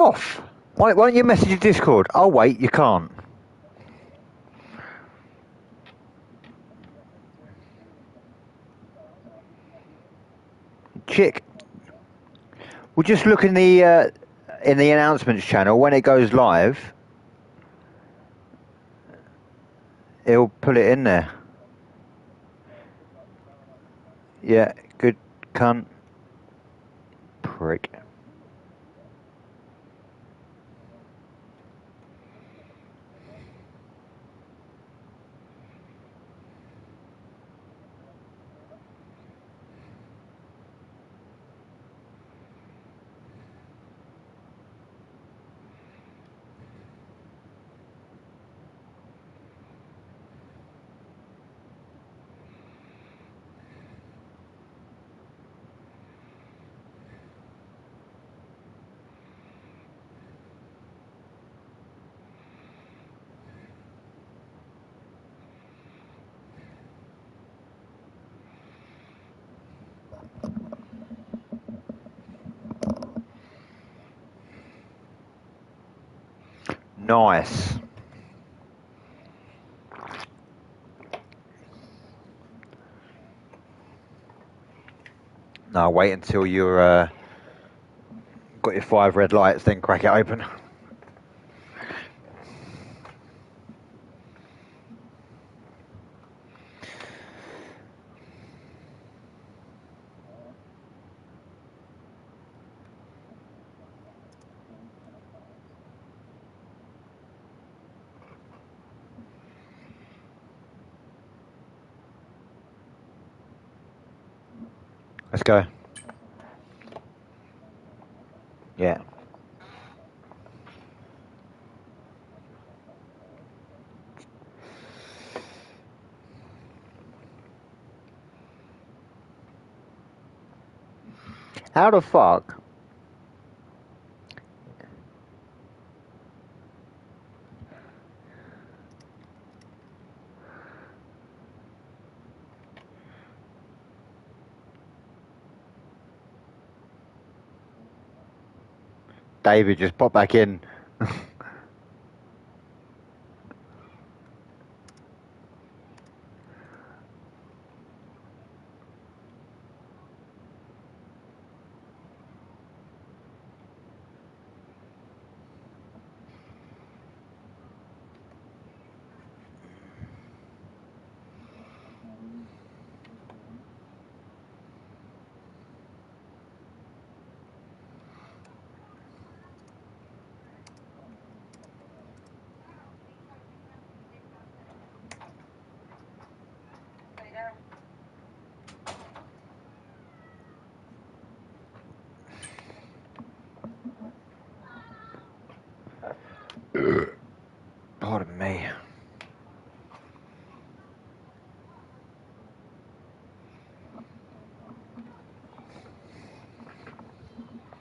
Off. Why don't you message your Discord? Oh wait, you can't. Chick. Well, just look in the announcements channel when it goes live. He'll put it in there. Yeah, good cunt. Prick. Nice. No, wait until you're got your 5 red lights, then crack it open. Let's go. Yeah. How the fuck? David just popped back in. Pardon me.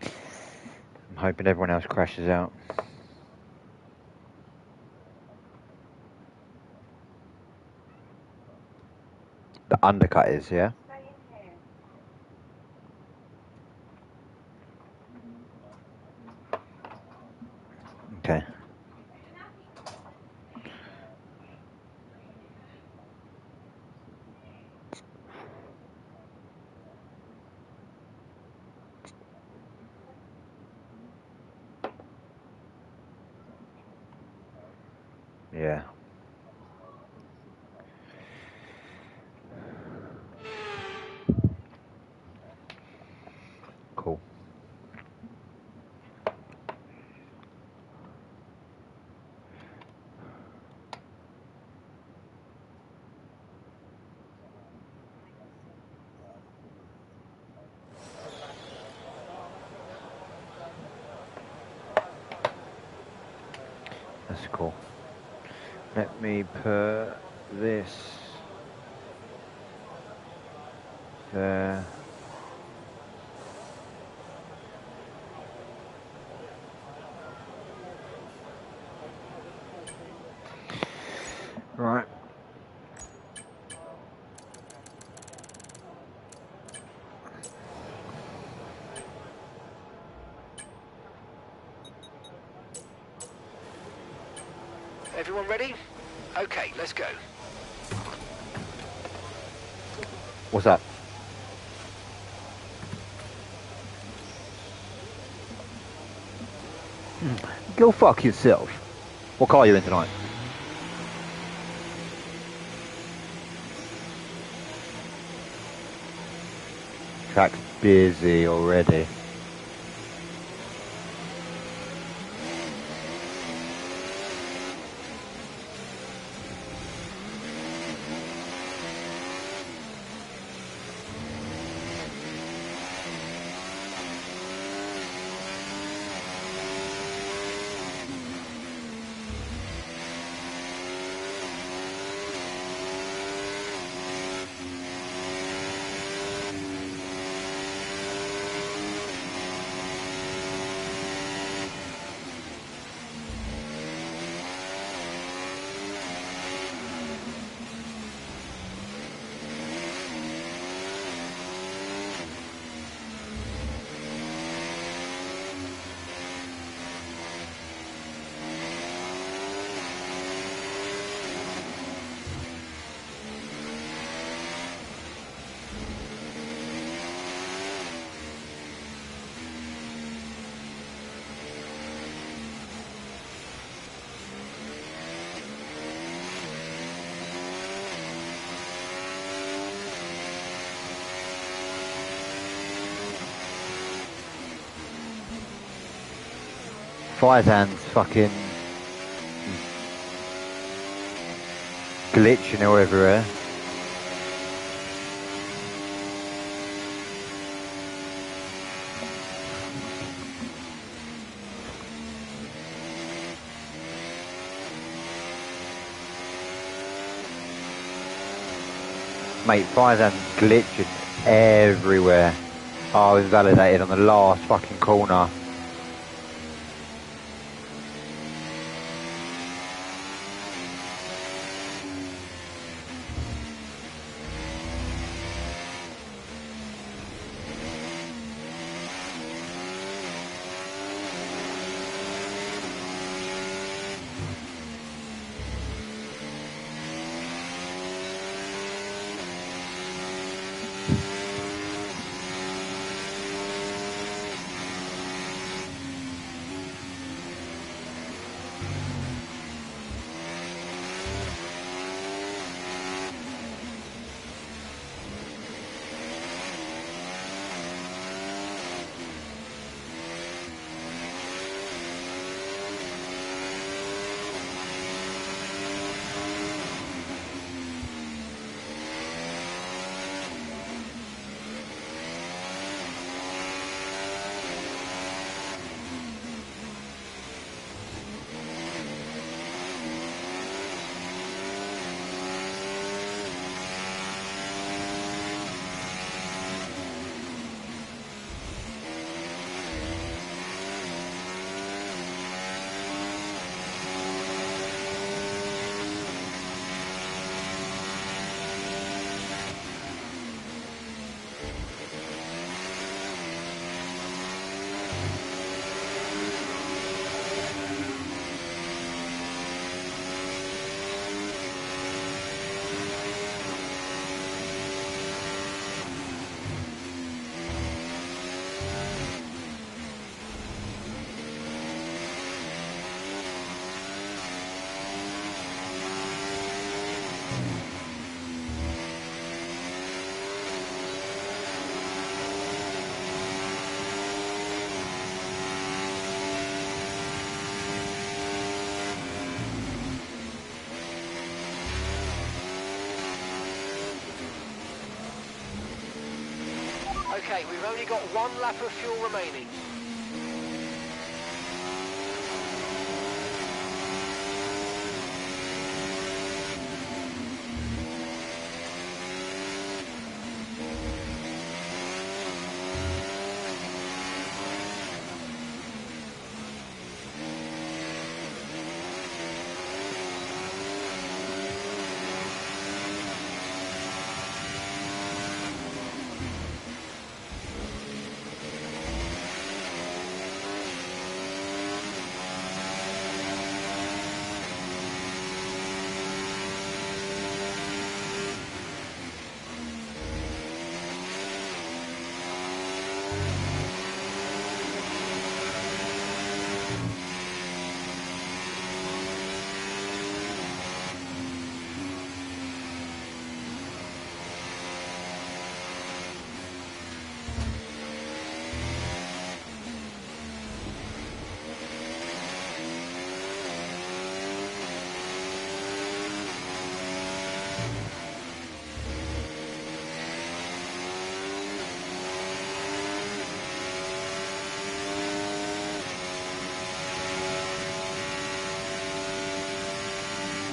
I'm hoping everyone else crashes out. The undercut is, yeah? Okay. Yeah. Cool. That's cool. Let me put this there. Right. Everyone ready? Okay, let's go. What's up? Go fuck yourself. What car are you in tonight? Track's busy already. Fizan's fucking glitching all everywhere. Mate, Fizan's glitching everywhere. Oh, I was validated on the last fucking corner. Okay, we've only got one lap of fuel remaining.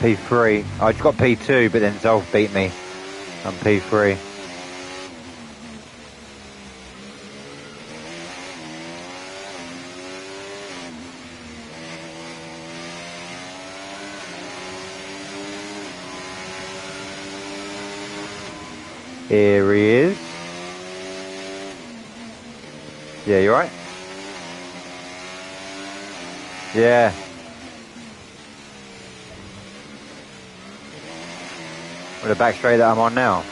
P3. I just got P2, but then Zolf beat me. I'm P3. Here he is. Yeah, you alright? Yeah. With the back straight that I'm on now.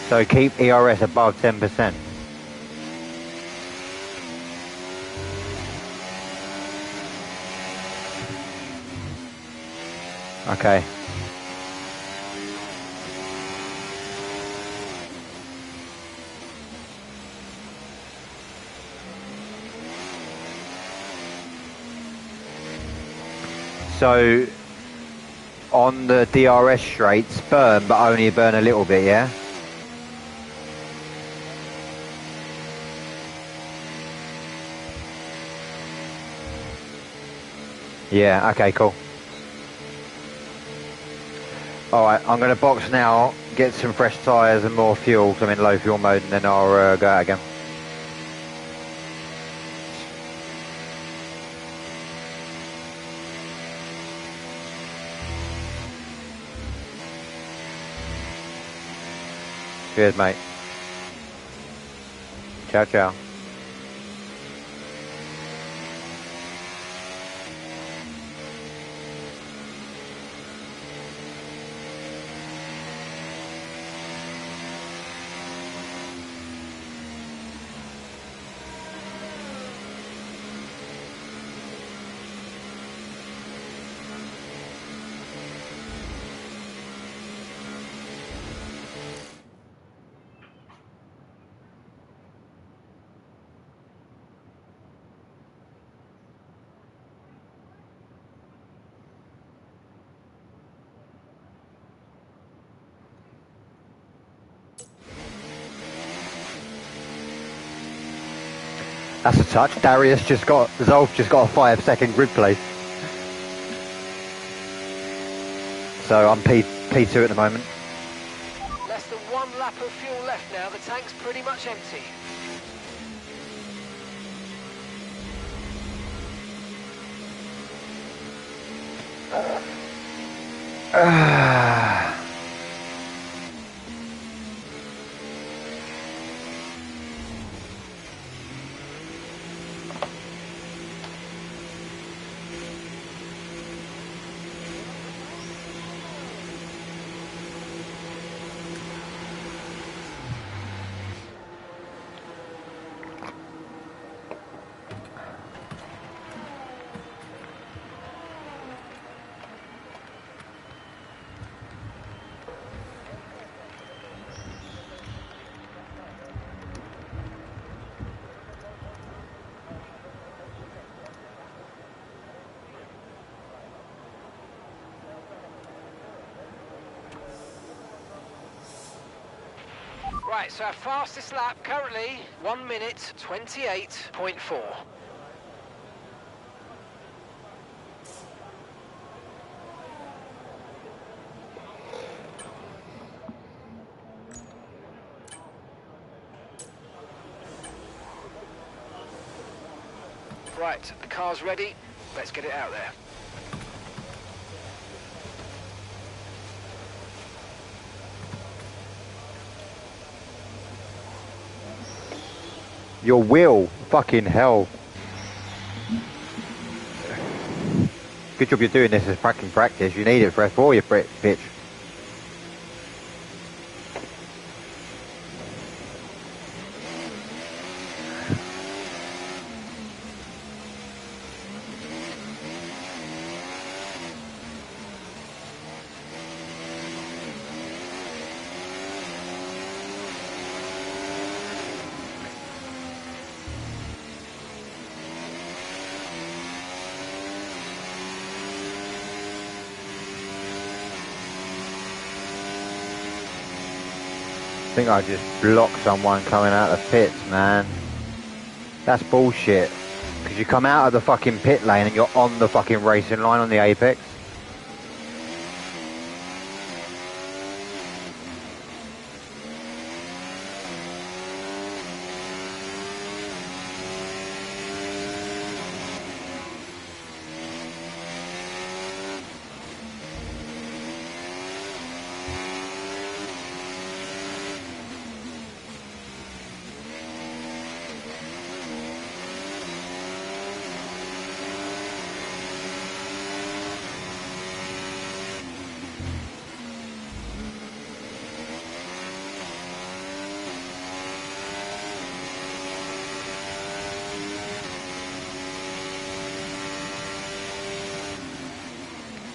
So keep ERS above 10%. Okay. So on the DRS straights, burn, but only burn a little bit, yeah? Yeah, okay, cool. Alright, I'm going to box now, get some fresh tyres and more fuel, because I'm in low fuel mode, and then I'll go out again. Cheers, mate. Ciao, ciao. That's a touch. Zolf just got a 5-second grid place. So I'm P2 at the moment. Less than 1 lap of fuel left now. The tank's pretty much empty. Right, so our fastest lap currently 1 minute 28.4. Right, the car's ready. Let's get it out there. Your wheel, fucking hell. Good job you're doing this as fucking practice. You need it for F4, you bitch. think I just blocked someone coming out of the pits, man. That's bullshit. Because you come out of the fucking pit lane and you're on the fucking racing line on the apex.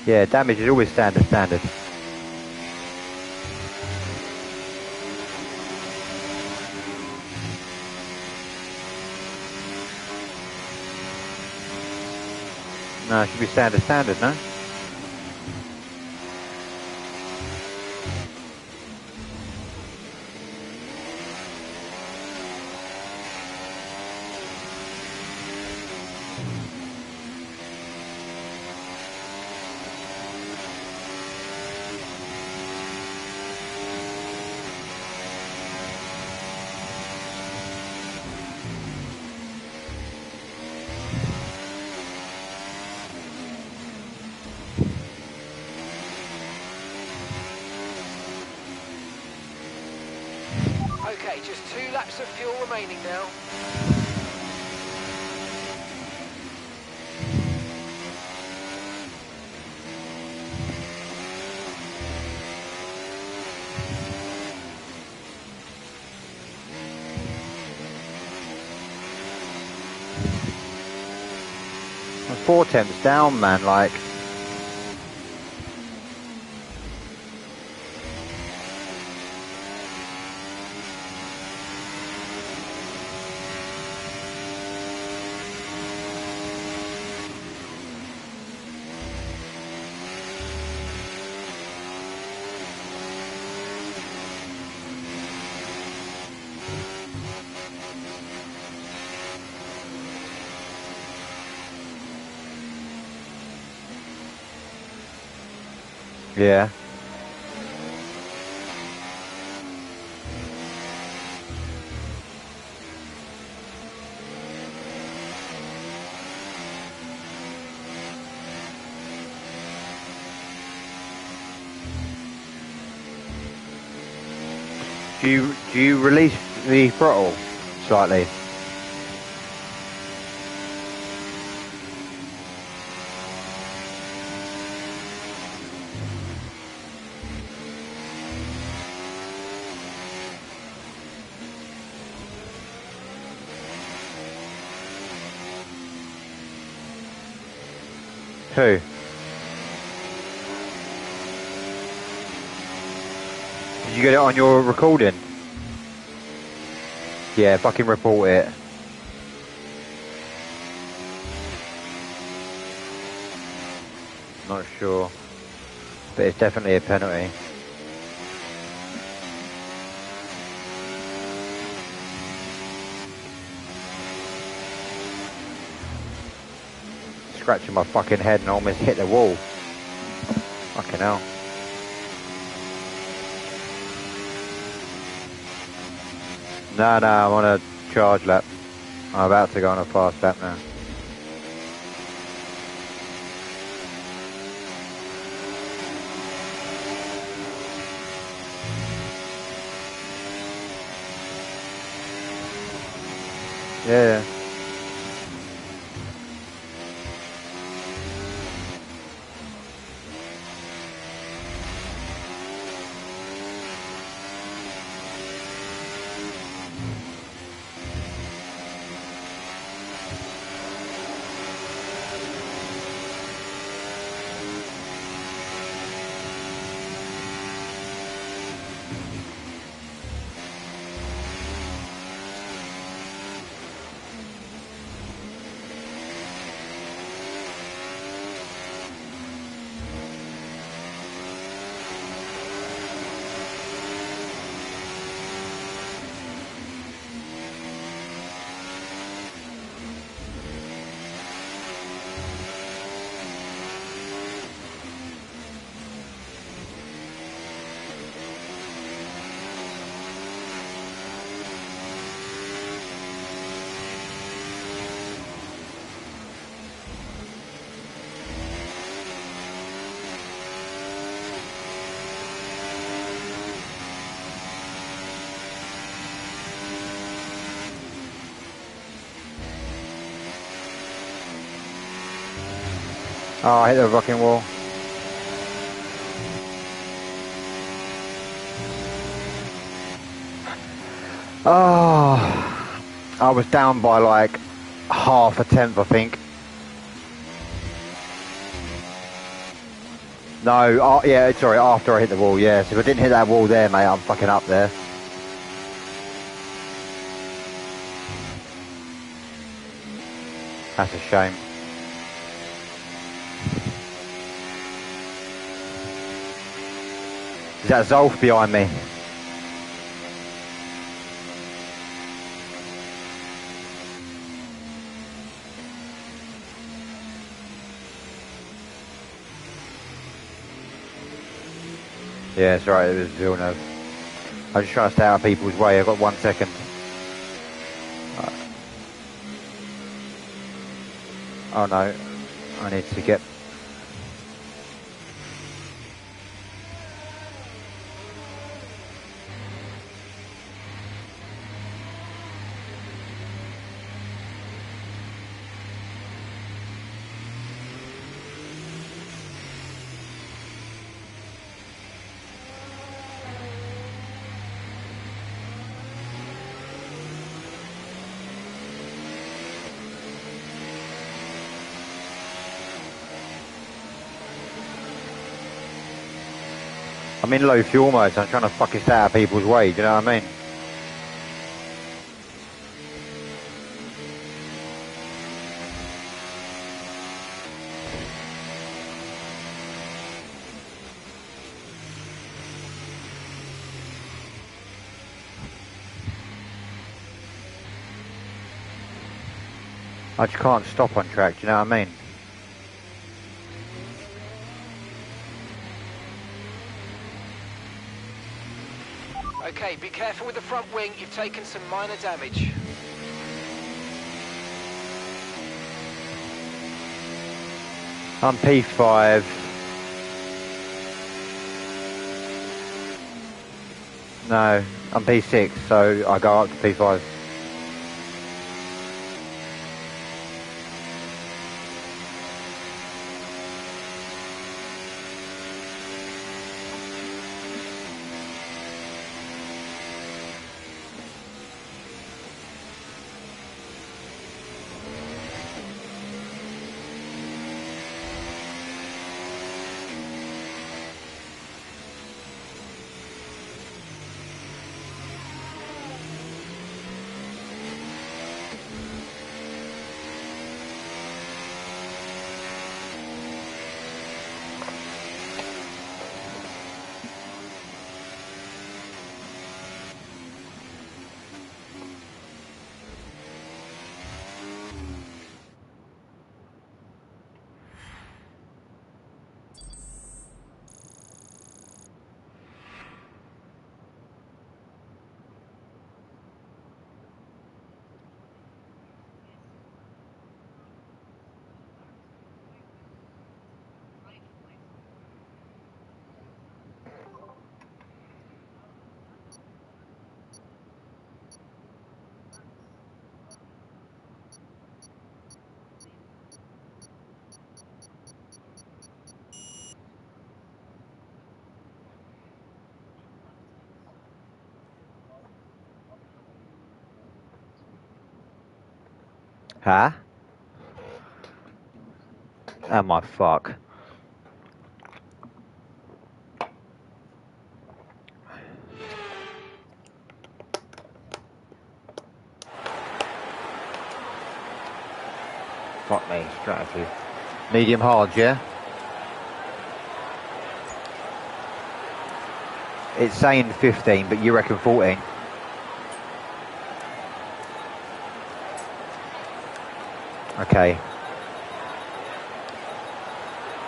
Yeah, damage is always standard. No, it should be standard, no? Okay, just 2 laps of fuel remaining now. I'm 4 tenths down, man, like. Yeah. Do you release the throttle slightly? Who? Did you get it on your recording? Yeah, fucking report it. Not sure, but it's definitely a penalty. Scratching my fucking head and almost hit the wall. Fucking hell. No, I'm on a charge lap. I'm about to go on a fast lap now. Yeah. Oh, I hit the fucking wall. Oh, I was down by like half a tenth, I think. No, yeah, sorry, after I hit the wall, yeah. So if I didn't hit that wall there, mate, I'm fucking up there. That's a shame. Is that Zolf behind me? Yeah, it's right, it was Villeneuve. I'm just trying to stay out of people's way, I've got 1 second. Oh no, I need to get... I'm in low fuel mode, so I'm trying to fucking stay out of people's way, do you know what I mean? I just can't stop on track, do you know what I mean? Okay, be careful with the front wing. You've taken some minor damage. I'm P5. No, I'm P6, so I go up to P5. Huh? Oh my fuck. Fuck me, strategy. Medium hard, yeah? It's saying 15, but you reckon 14. Okay.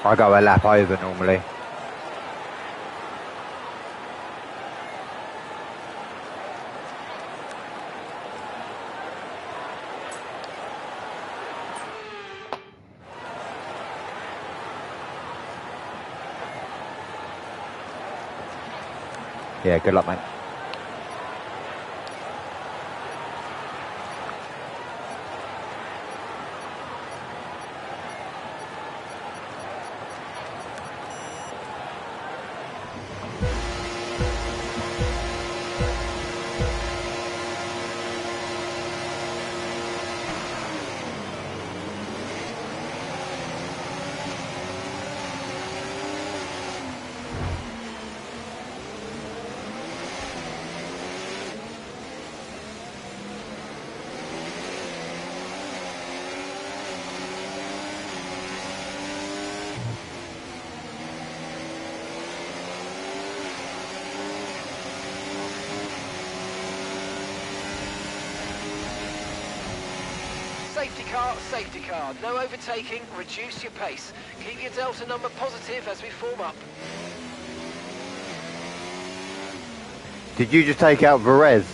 I go a lap over normally. Yeah, good luck, mate. safety car. No overtaking, reduce your pace. Keep your delta number positive as we form up. Did you just take out Varese?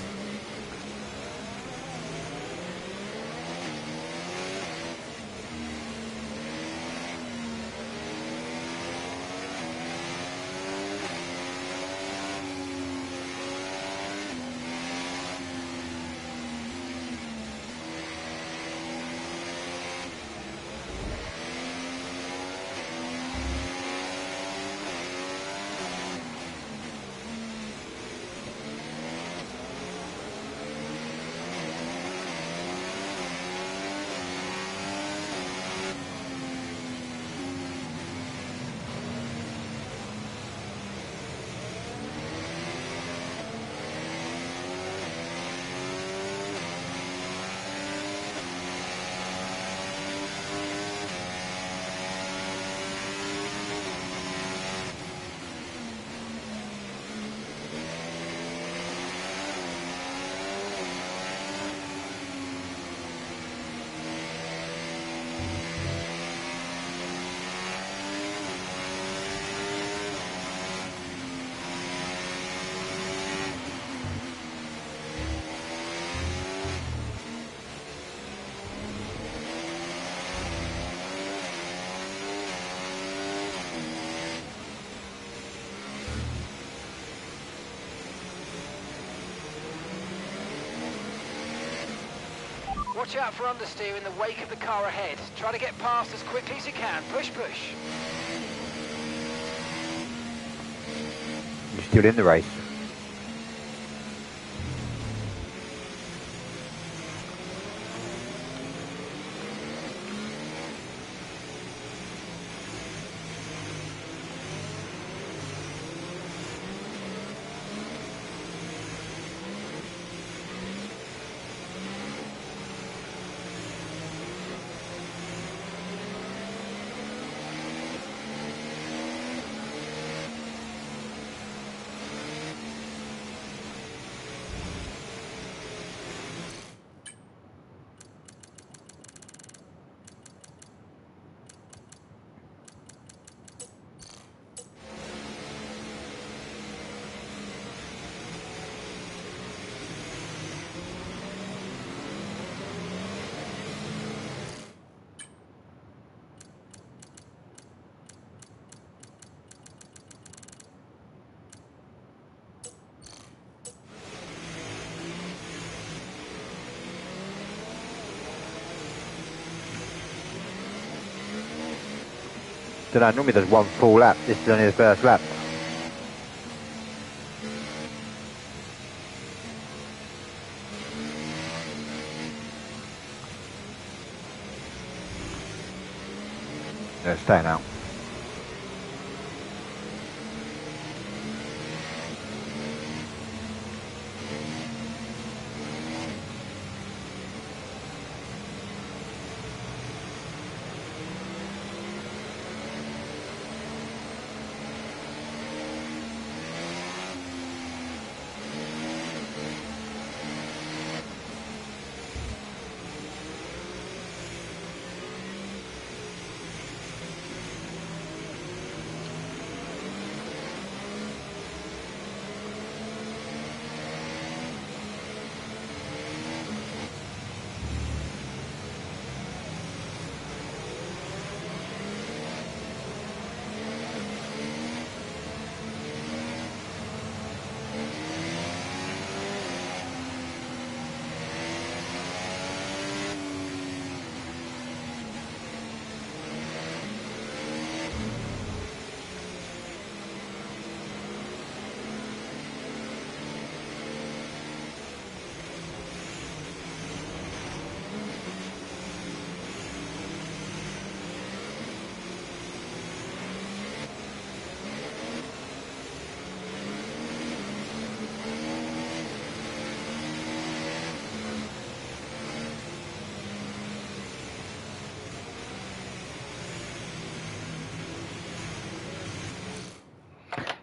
Watch out for understeer in the wake of the car ahead. Try to get past as quickly as you can. Push, push. You're still in the race. Don't know, normally there's one full lap. This is only the first lap. They're staying out.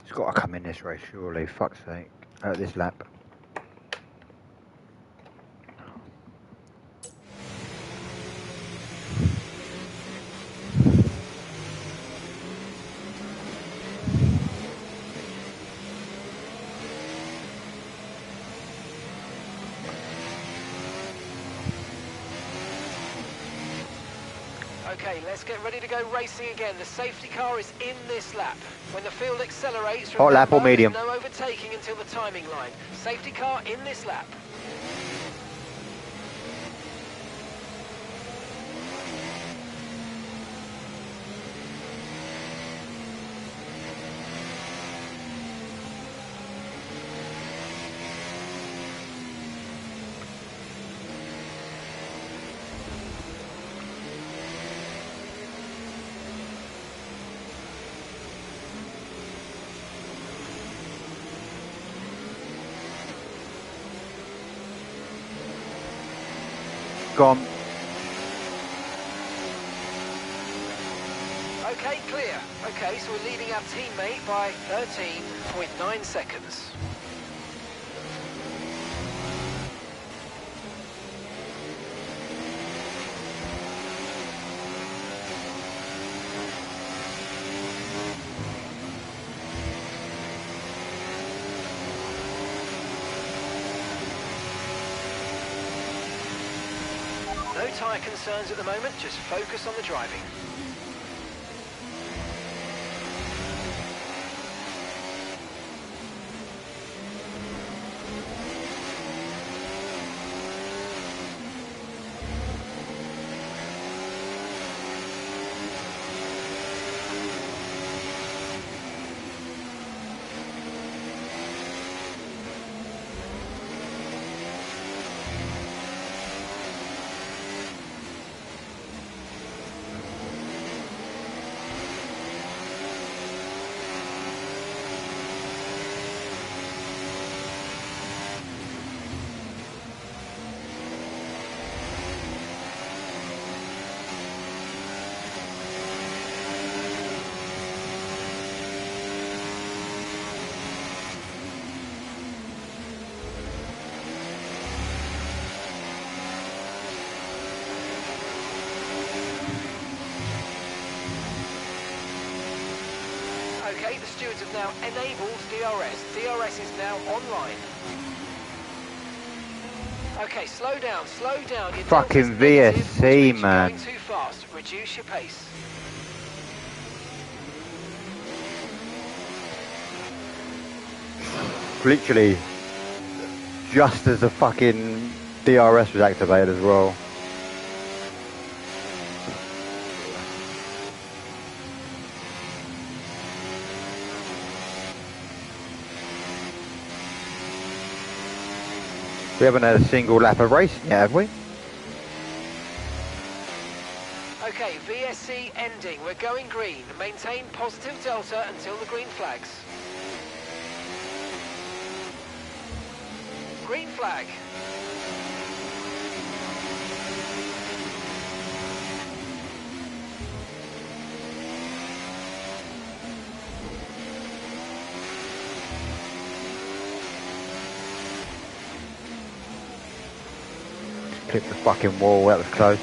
It's got to come in this race, surely. Fuck's sake. This lap. Okay, let's get ready to go racing again. The safety car is in this lap. When the field accelerates, Hot lap or remember, medium? there's no overtaking until the timing line. Safety car in this lap. Gone. Okay, clear. Okay, so we're leading our teammate by 13.9 seconds. No tyre concerns at the moment, just focus on the driving. Okay, the stewards have now enabled DRS. DRS is now online. Okay, slow down, slow down. Your Fucking delta's negative, VSC, which means you're man. going too fast. Reduce your pace. Literally, just as the fucking DRS was activated as well. We haven't had a single lap of racing yet, have we? Okay, VSC ending. We're going green. Maintain positive delta until the green flags. Green flag. Clipped the fucking wall, that was close.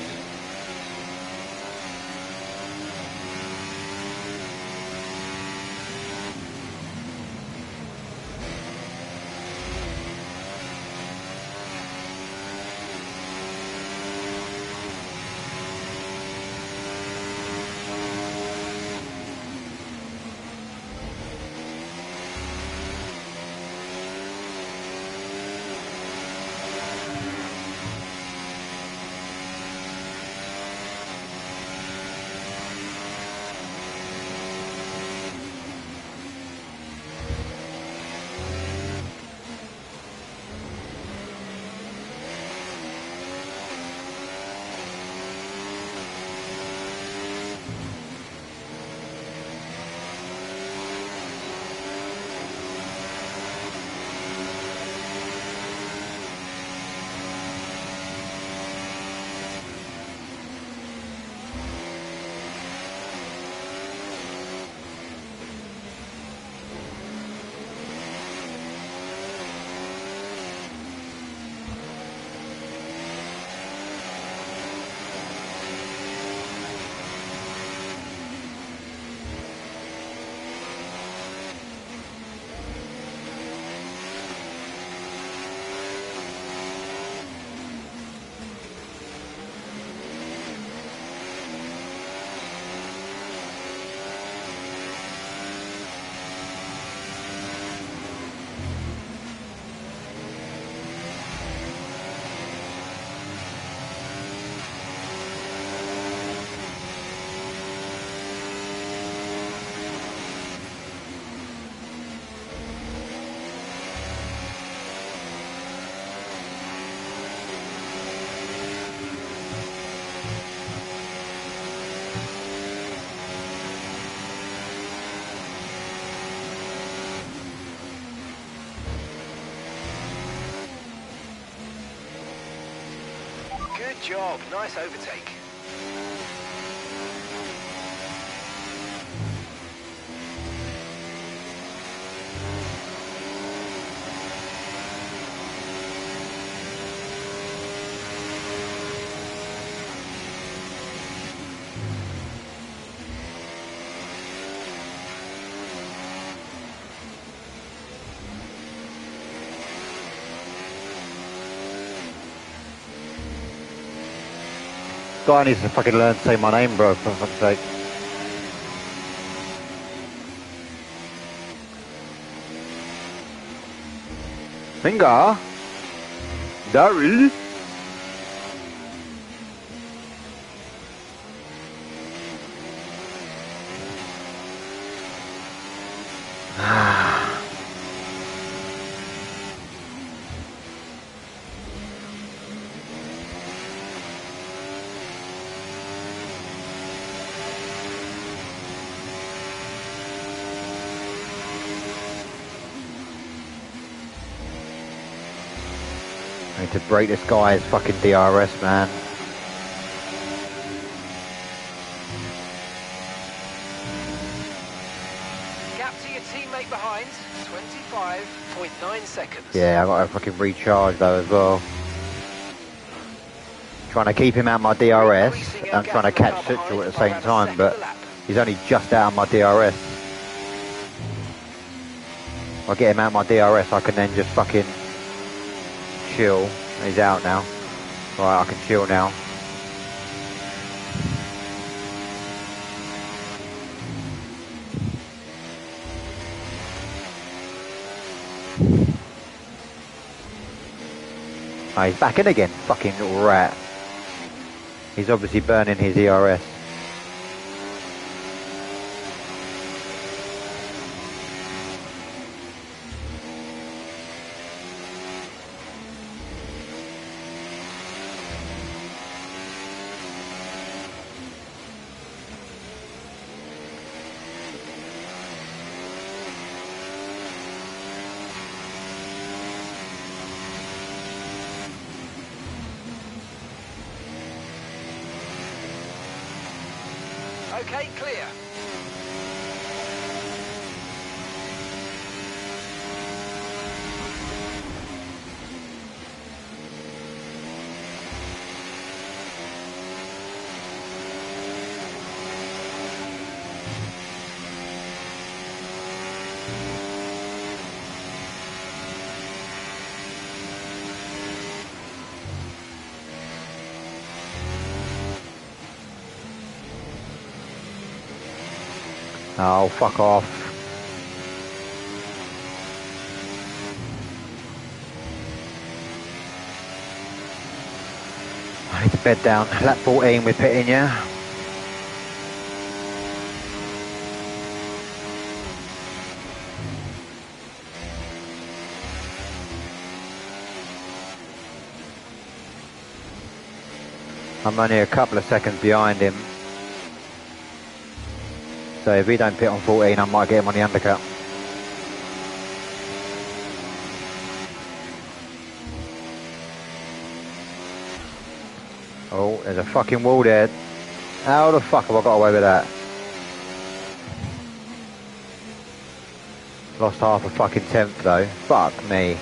Good job. Nice overtake. Guy needs to fucking learn to say my name, bro, for fuck's sake. Finger? Daryl? I need to break this guy's fucking DRS, man. Gap to your teammate behind, 25.9 seconds. Yeah, I got to fucking recharge though as well. Trying to keep him out of my DRS and trying to catch Citroën at the same time, but he's only just out of my DRS. If I get him out of my DRS, I can then just fucking chill. He's out now. Right, I can chill now. Oh, he's back in again, fucking little rat. He's obviously burning his ERS. Okay, clear. Oh, fuck off. I need to bed down. Lap 14 we're pitting, yeah? I'm only a couple of seconds behind him. So if we don't pit on 14, I might get him on the undercut. Oh, there's a fucking wall there. How the fuck have I got away with that? Lost half a fucking tenth though. Fuck me.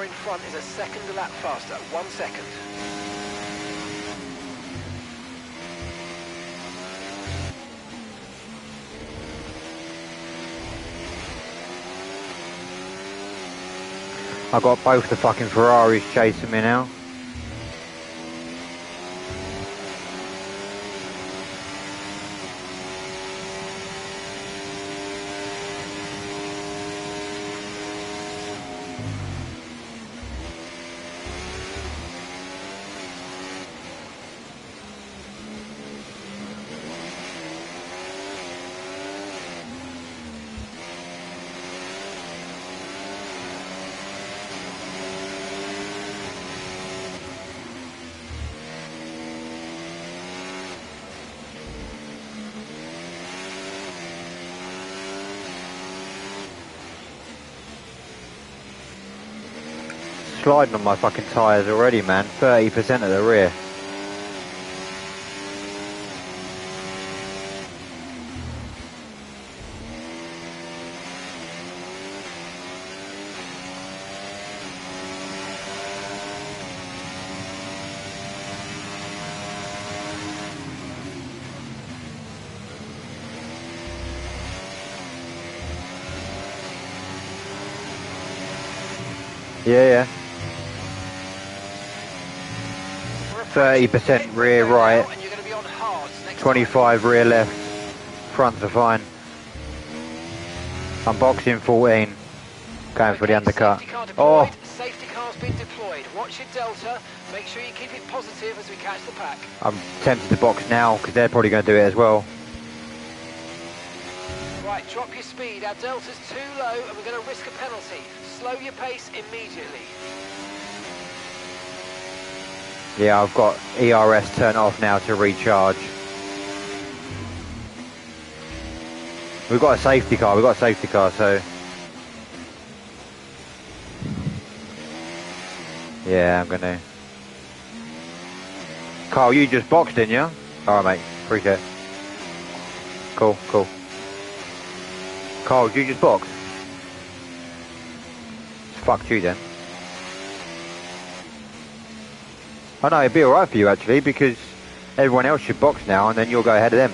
car in front is a second a lap faster. 1 second. I got both the fucking Ferraris chasing me now. Sliding on my fucking tyres already, man. 30% at the rear. Yeah. 30% rear right, 25 rear left, fronts are fine. I'm boxing 14, going for the undercut. Oh! Safety car's been deployed. Watch your delta, make sure you keep it positive as we catch the pack. I'm tempted to box now, because they're probably going to do it as well. Right, drop your speed. Our delta's too low and we're going to risk a penalty. Slow your pace immediately. Yeah, I've got ERS turned off now to recharge. We've got a safety car, so... Yeah, I'm gonna... Carl, you just boxed, didn't you? Alright, mate. Appreciate it. Cool. Carl, did you just box? Fuck you then. I know, it'd be alright for you actually, because everyone else should box now and then you'll go ahead of them.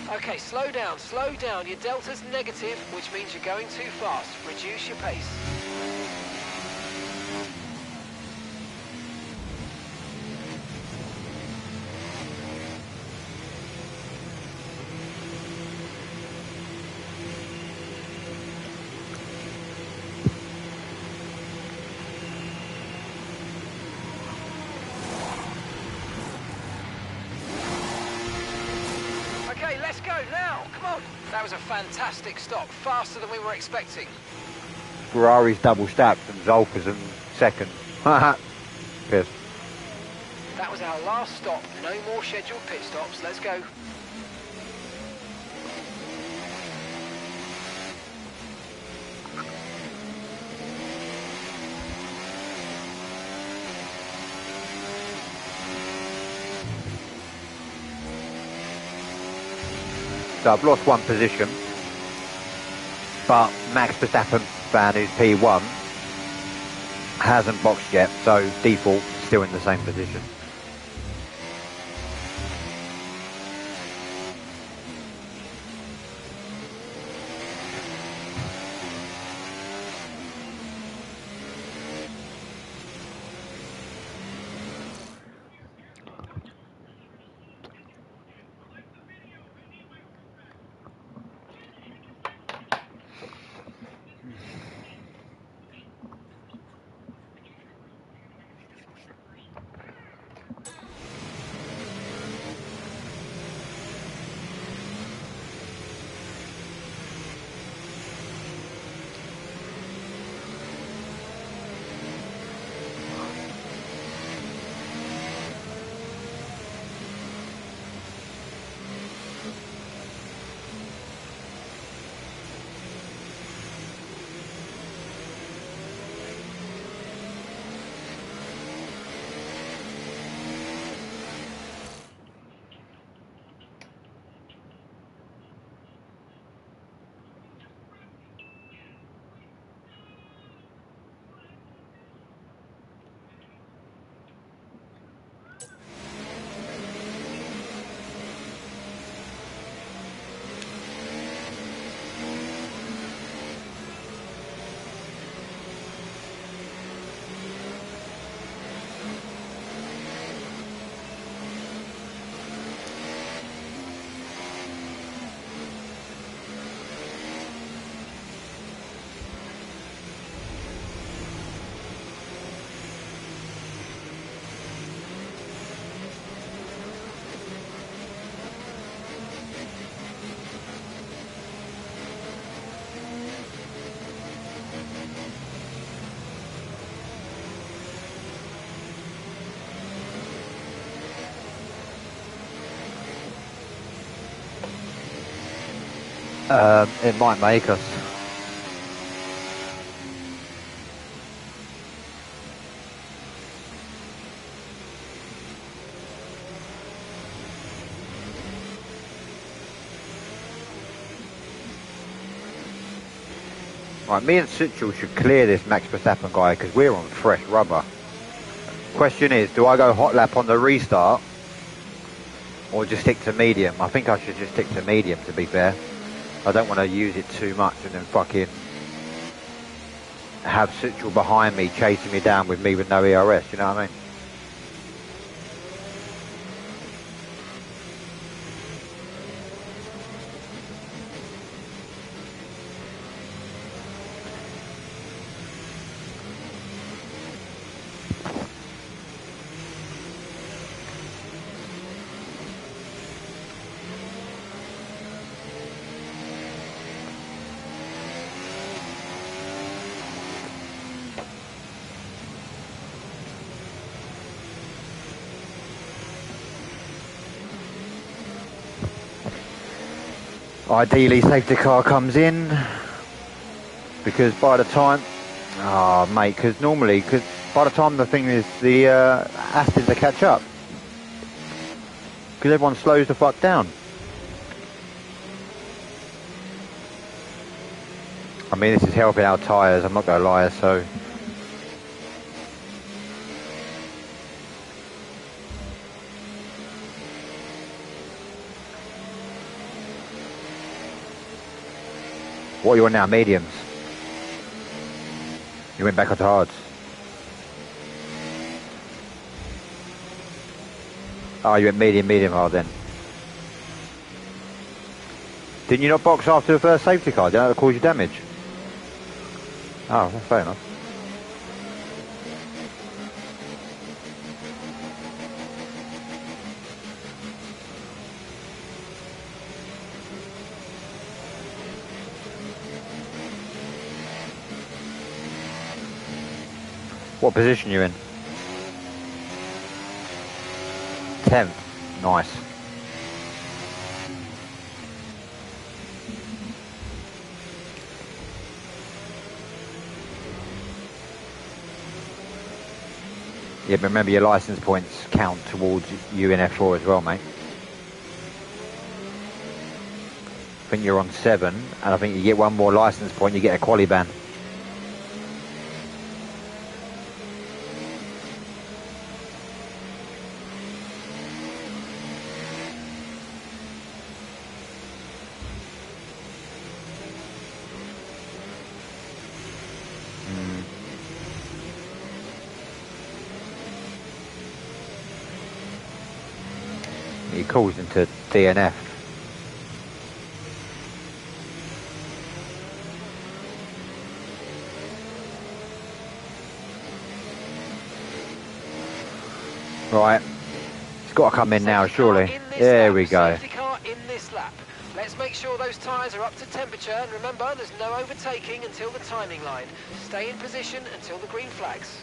Okay, slow down. Your delta's negative, which means you're going too fast. Reduce your pace. Okay, let's go now. Come on. That was a fantastic stop. Faster than we were expecting. Ferrari's double stacked and Zolper's in second. Cheers. That was our last stop. No more scheduled pit stops. Let's go. So I've lost one position, but Max Verstappen fan, who's P1, hasn't boxed yet, so default still in the same position. It might make us. Right, me and Sitchell should clear this Max Verstappen guy because we're on fresh rubber. Question is, do I go hot lap on the restart or just stick to medium? I think I should just stick to medium, to be fair. I don't want to use it too much and then fucking have Sitchell behind me chasing me down with me with no ERS, you know what I mean? Ideally, safety car comes in because by the time, mate, because normally, by the time the thing is the Astons to catch up, because everyone slows the fuck down. I mean, this is helping our tyres. I'm not gonna lie, so. What are you on now? Mediums? You went back onto hards? Oh, you went medium hard then. Didn't you not box after the first safety car? Didn't that cause you damage? Oh, that's fair enough. What position are you in? 10th. Nice. Yeah, but remember your licence points count towards you in F4 as well, mate. I think you're on 7, and I think you get one more licence point, you get a quali ban. He calls into DNF. Right, it's got to come in now, surely. There we go. Safety car in this lap. Let's make sure those tyres are up to temperature, and remember, there's no overtaking until the timing line. Stay in position until the green flags.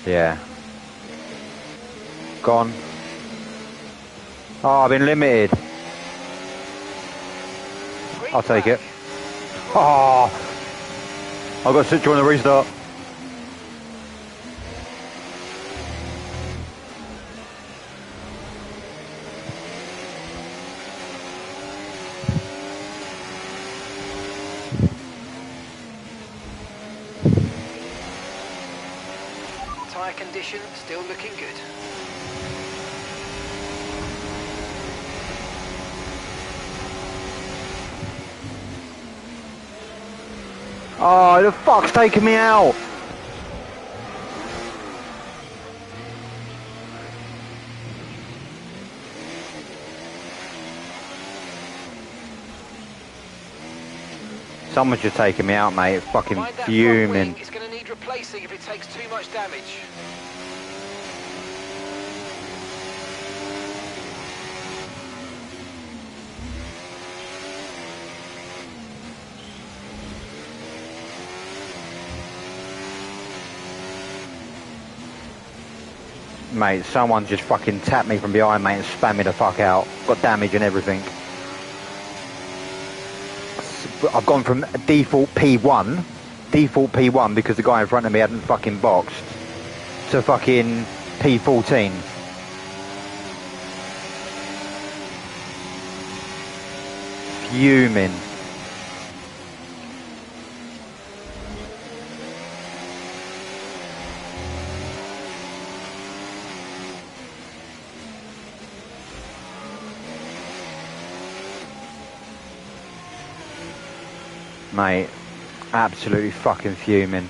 Yeah. Gone. Oh, I've been limited. I'll take it. Oh, I've got to sit on the restart. Tyre condition still looking good. Oh, the fuck's taking me out. Someone's just taking me out, mate. Fucking fuming. It's going to need replacing if it takes too much damage. Mate, someone just fucking tapped me from behind, mate, and spammed me the fuck out. Got damage and everything. I've gone from default P1 because the guy in front of me hadn't fucking boxed, to fucking P14. Fuming. Mate, absolutely fucking fuming.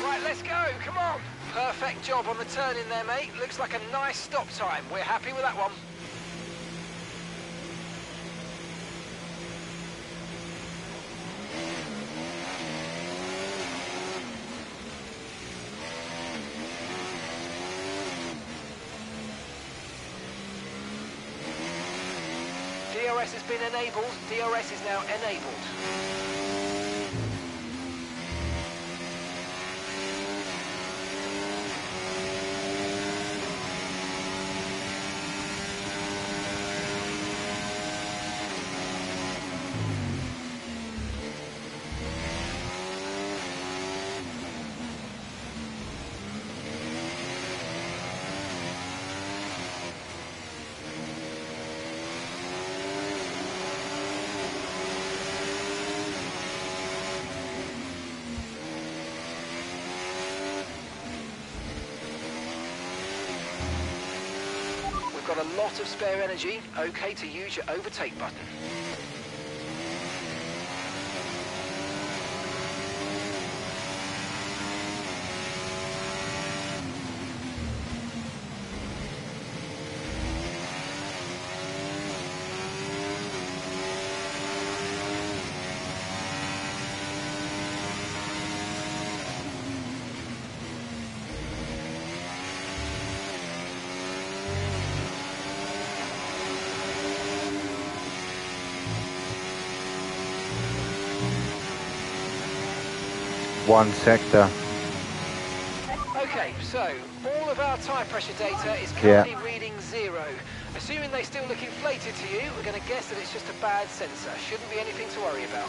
Right, let's go, come on. Perfect job on the turn in there, mate. Looks like a nice stop time. We're happy with that one. DRS has been enabled. DRS is now enabled. Got a lot of spare energy, okay to use your overtake button. One sector. Okay, so all of our tyre pressure data is currently reading 0. Assuming they still look inflated to you, we're going to guess that it's just a bad sensor. Shouldn't be anything to worry about.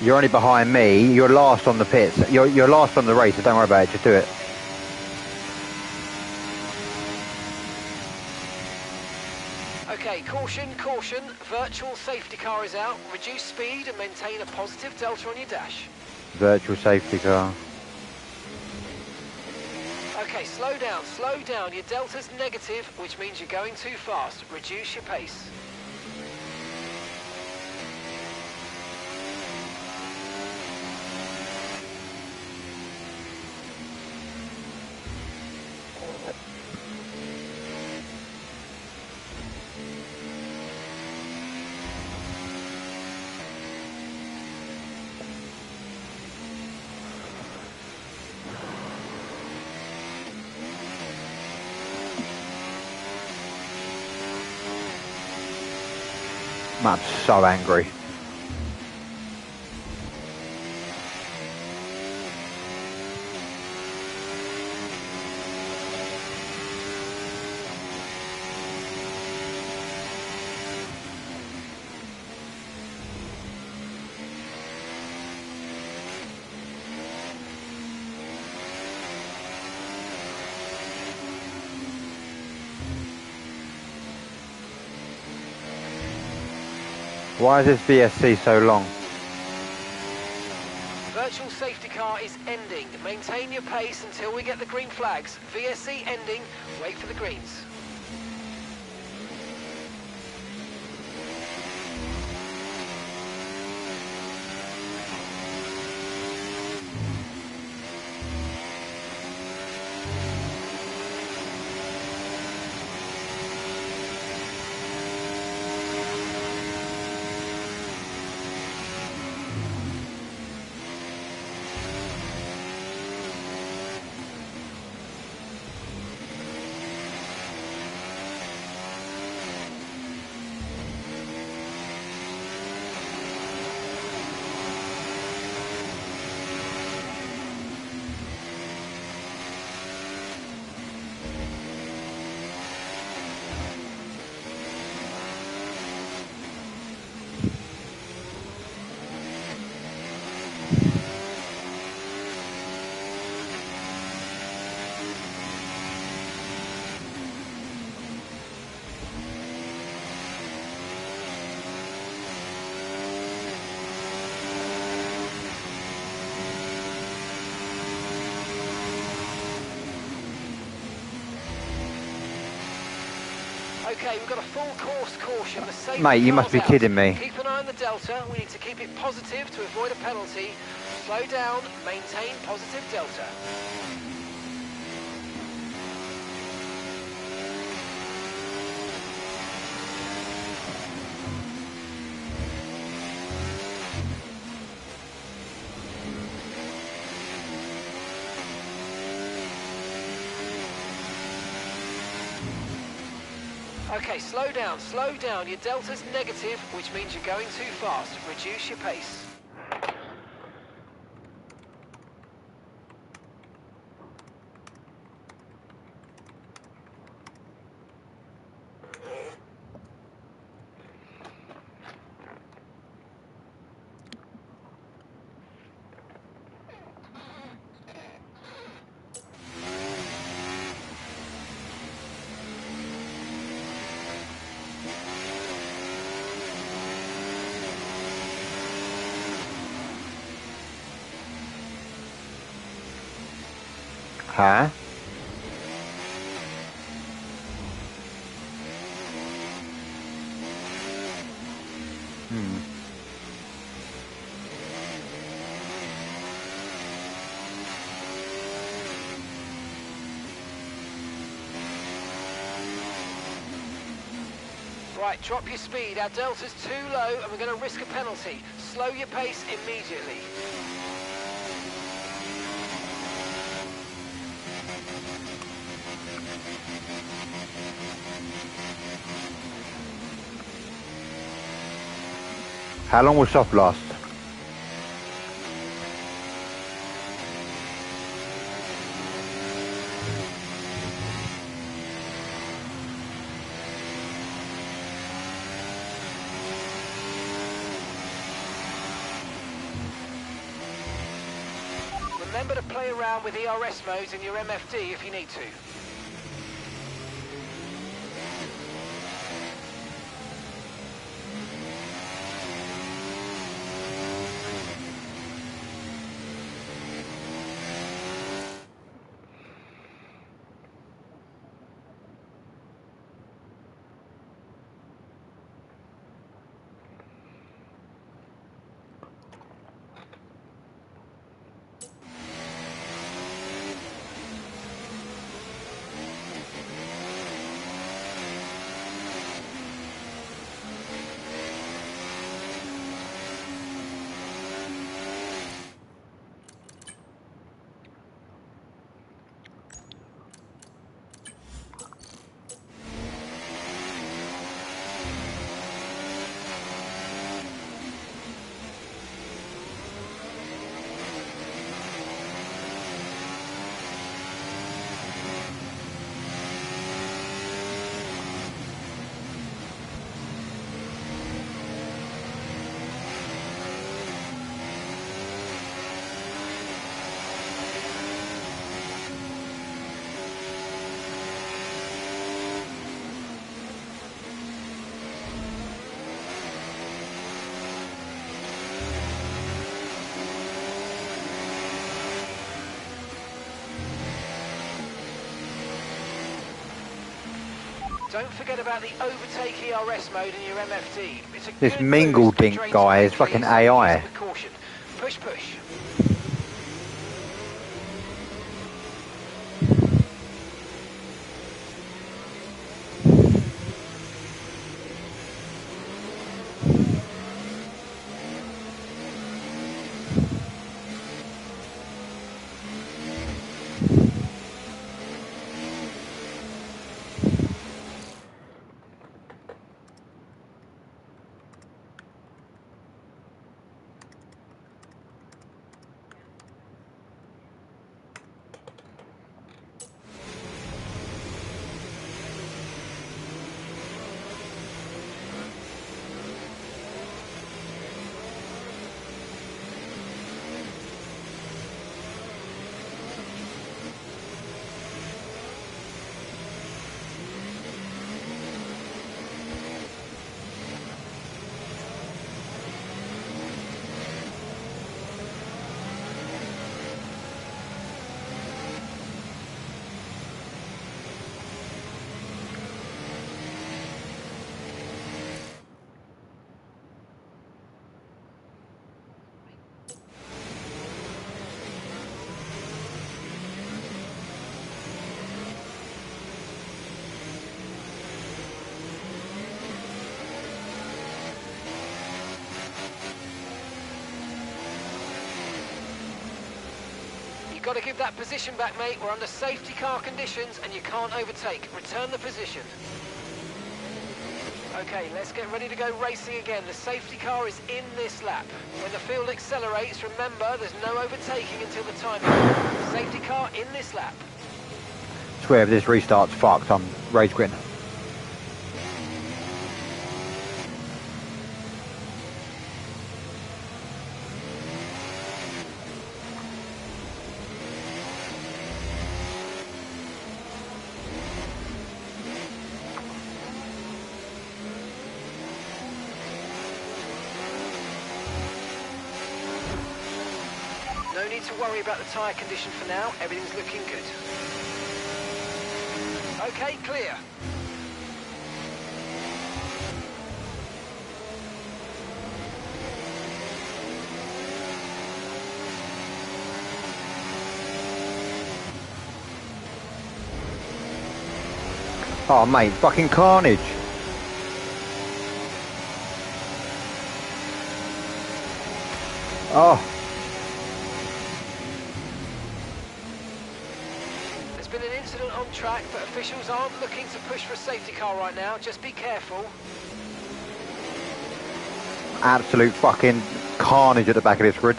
You're only behind me. You're last on the pits. You're last on the race, so don't worry about it. Just do it. Okay, caution, caution. Virtual safety car is out. Reduce speed and maintain a positive delta on your dash. Virtual safety car. Okay, slow down, slow down. Your delta's negative, which means you're going too fast. Reduce your pace. I'm so angry. Why is this VSC so long? Virtual safety car is ending. Maintain your pace until we get the green flags. VSC ending. Wait for the greens. Okay, we've got a full course caution. The safety Mate, you must car's be out. kidding me. Keep an eye on the delta. We need to keep it positive to avoid a penalty. Slow down, maintain positive delta. Okay, slow down, slow down. Your delta's negative, which means you're going too fast. Reduce your pace. Huh? Right, drop your speed. Our delta's too low and we're going to risk a penalty. Slow your pace immediately. How long will soft last? Remember to play around with ERS modes in your MFD if you need to. Don't forget about the overtake ERS mode in your MFD. It's a This good mingle boost, but dink drains guy is quickly, fucking so use AI. it with caution. Push, push. got to give that position back, mate. We're under safety car conditions and you can't overtake. Return the position. Okay, let's get ready to go racing again. The safety car is in this lap. When the field accelerates, remember there's no overtaking until the timing. Safety car in this lap. I swear if this restart's fucked, I'm rage quitting. No need to worry about the tyre condition for now. Everything's looking good. Okay, clear. Oh mate, fucking carnage. Oh. There's been an incident on track, but officials aren't looking to push for a safety car right now. Just be careful. Absolute fucking carnage at the back of this grid.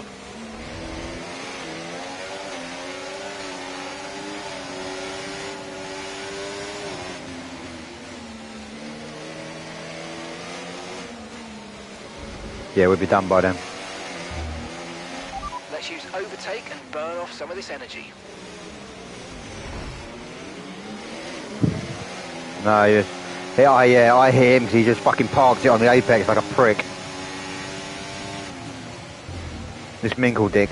Yeah, we'll be done by then. Let's use overtake and burn off some of this energy. No, yeah, I hear him because he just fucking parks it on the apex like a prick. This Minkle dick.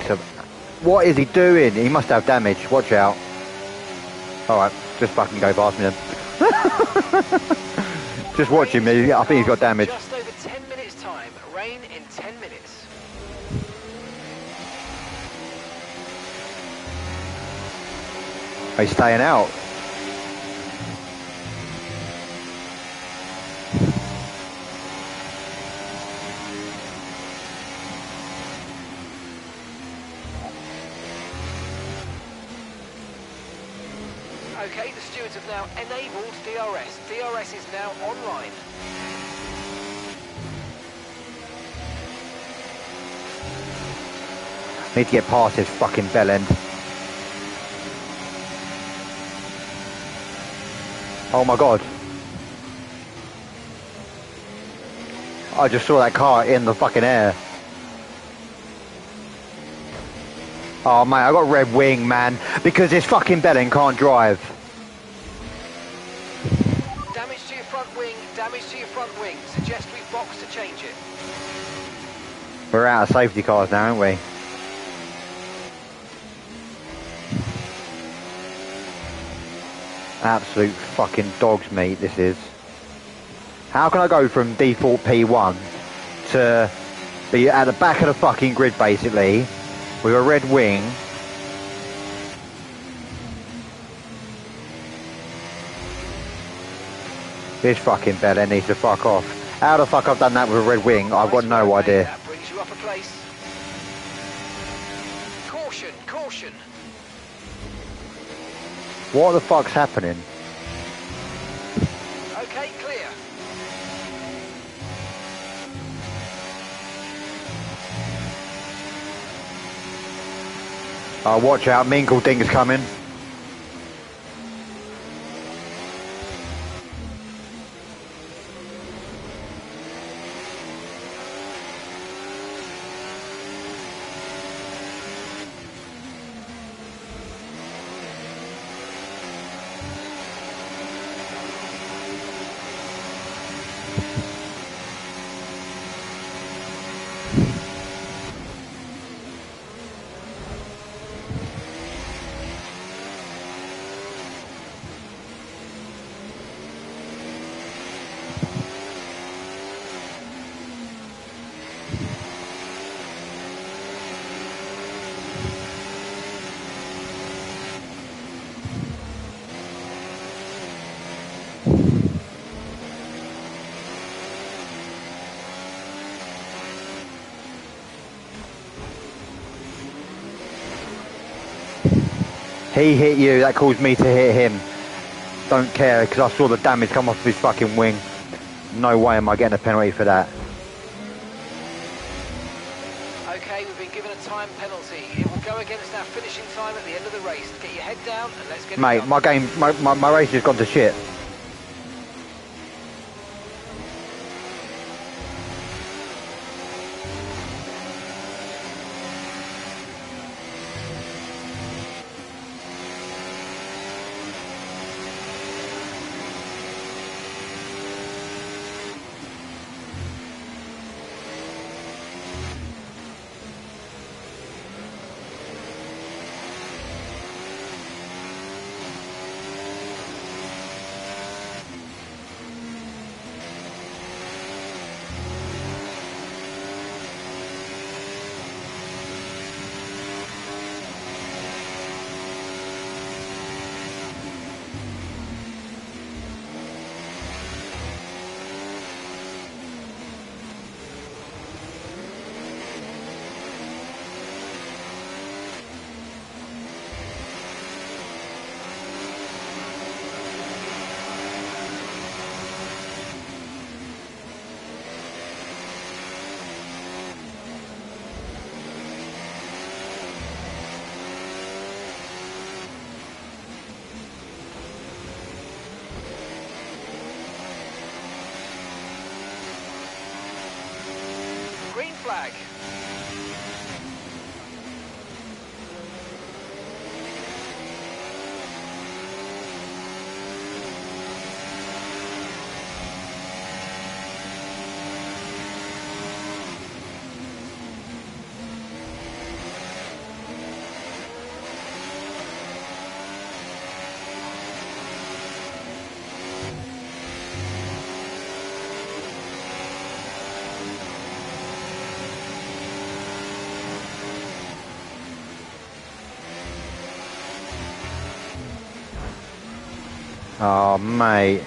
What is he doing? He must have damage. Watch out. Alright, just fucking go past me then. Just watch him. I think he's got damage. Just over 10 minutes time. Rain in 10 minutes. He's staying out. Okay, the stewards have now enabled DRS. DRS is now online. Need to get past this fucking bell end. Oh my god. I just saw that car in the fucking air. Oh mate, I got red wing, man, because this fucking bellend can't drive. Damage to your front wing, damage to your front wing. Suggest we box to change it. We're out of safety cars now, aren't we? Absolute fucking dog's meat this is. How can I go from default P1 to be at the back of the fucking grid basically with a red wing? This fucking bellend needs to fuck off. How the fuck I've done that with a red wing, I've got no idea. That brings you up a place. Caution, caution. What the fuck's happening? Okay, clear. Oh, watch out, Minkle Ding's coming. He hit you, that caused me to hit him. Don't care, because I saw the damage come off his fucking wing. No way am I getting a penalty for that. Okay, we've been given a time penalty. It will go against our finishing time at the end of the race. Get your head down and let's get it done. Mate, my race has gone to shit. Green flag. Oh, mate.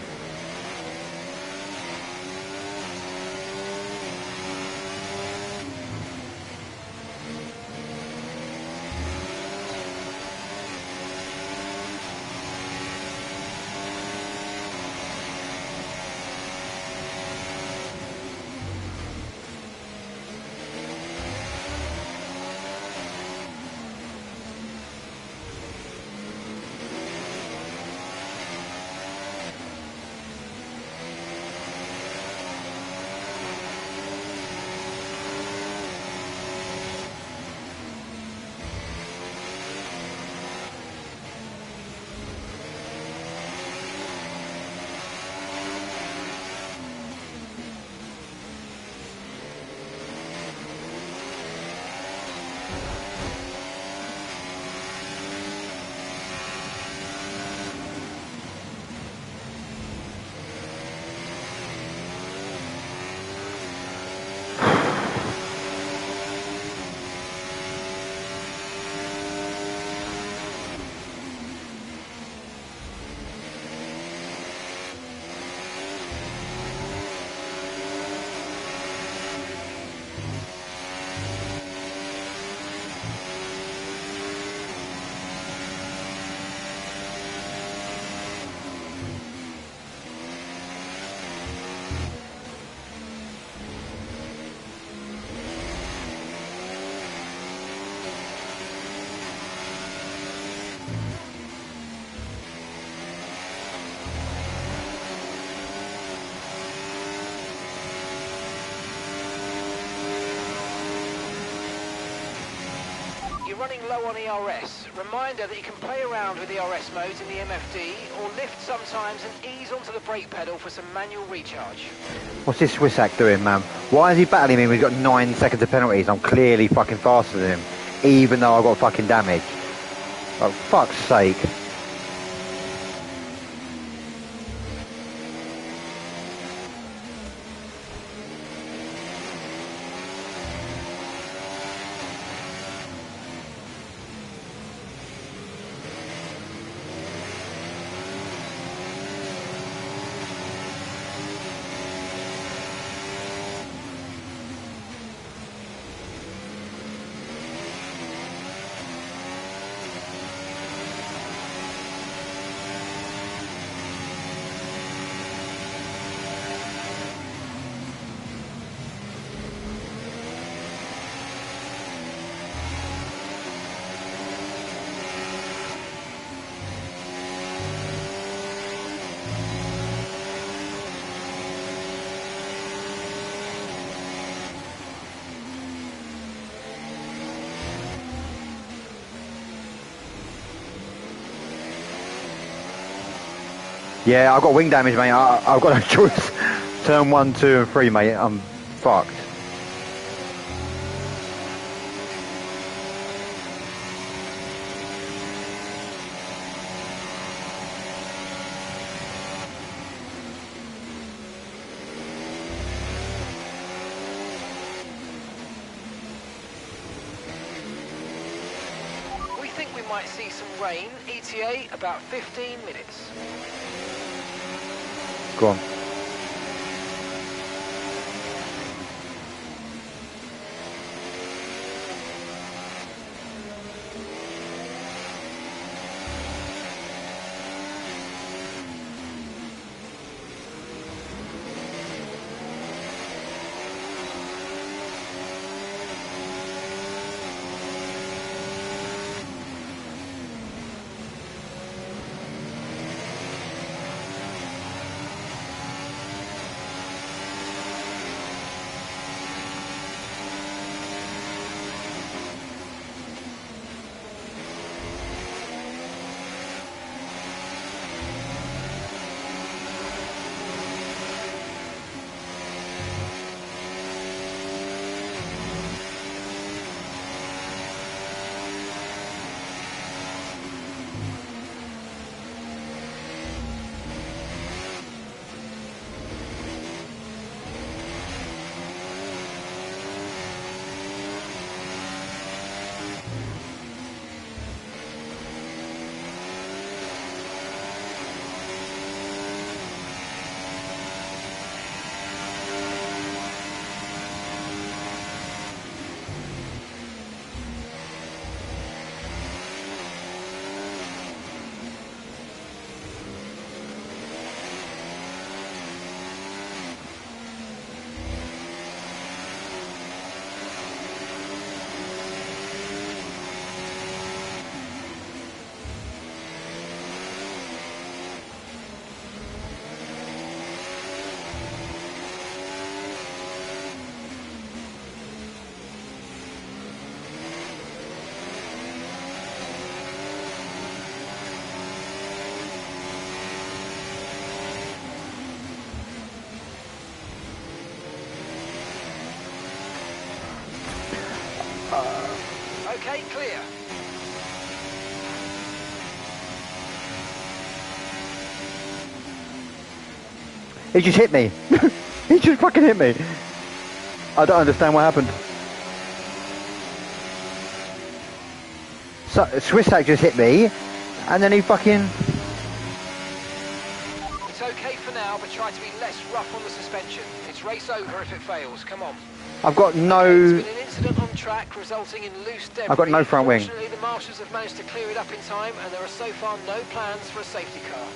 You're running low on ERS. Reminder that you can play around with ERS modes in the MFD or lift sometimes and ease onto the brake pedal for some manual recharge. What's this Swissack doing, man? Why is he battling me when he's got 9 seconds of penalties? I'm clearly fucking faster than him, even though I got fucking damage. Oh, fuck's sake. Yeah, I've got wing damage, mate. I've got no choice. Turn 1, 2, and 3, mate. I'm fucked. We think we might see some rain. ETA about 15 minutes. Go on. Okay, clear. He just hit me. He just fucking hit me. I don't understand what happened. So, Swissac just hit me, and then he fucking... It's okay for now, but try to be less rough on the suspension. It's race over if it fails. Come on. I've got no... Okay, there's been an incident on track resulting in loose debris. I've got no front wing. Fortunately, the marshals have managed to clear it up in time, and there are so far no plans for a safety car.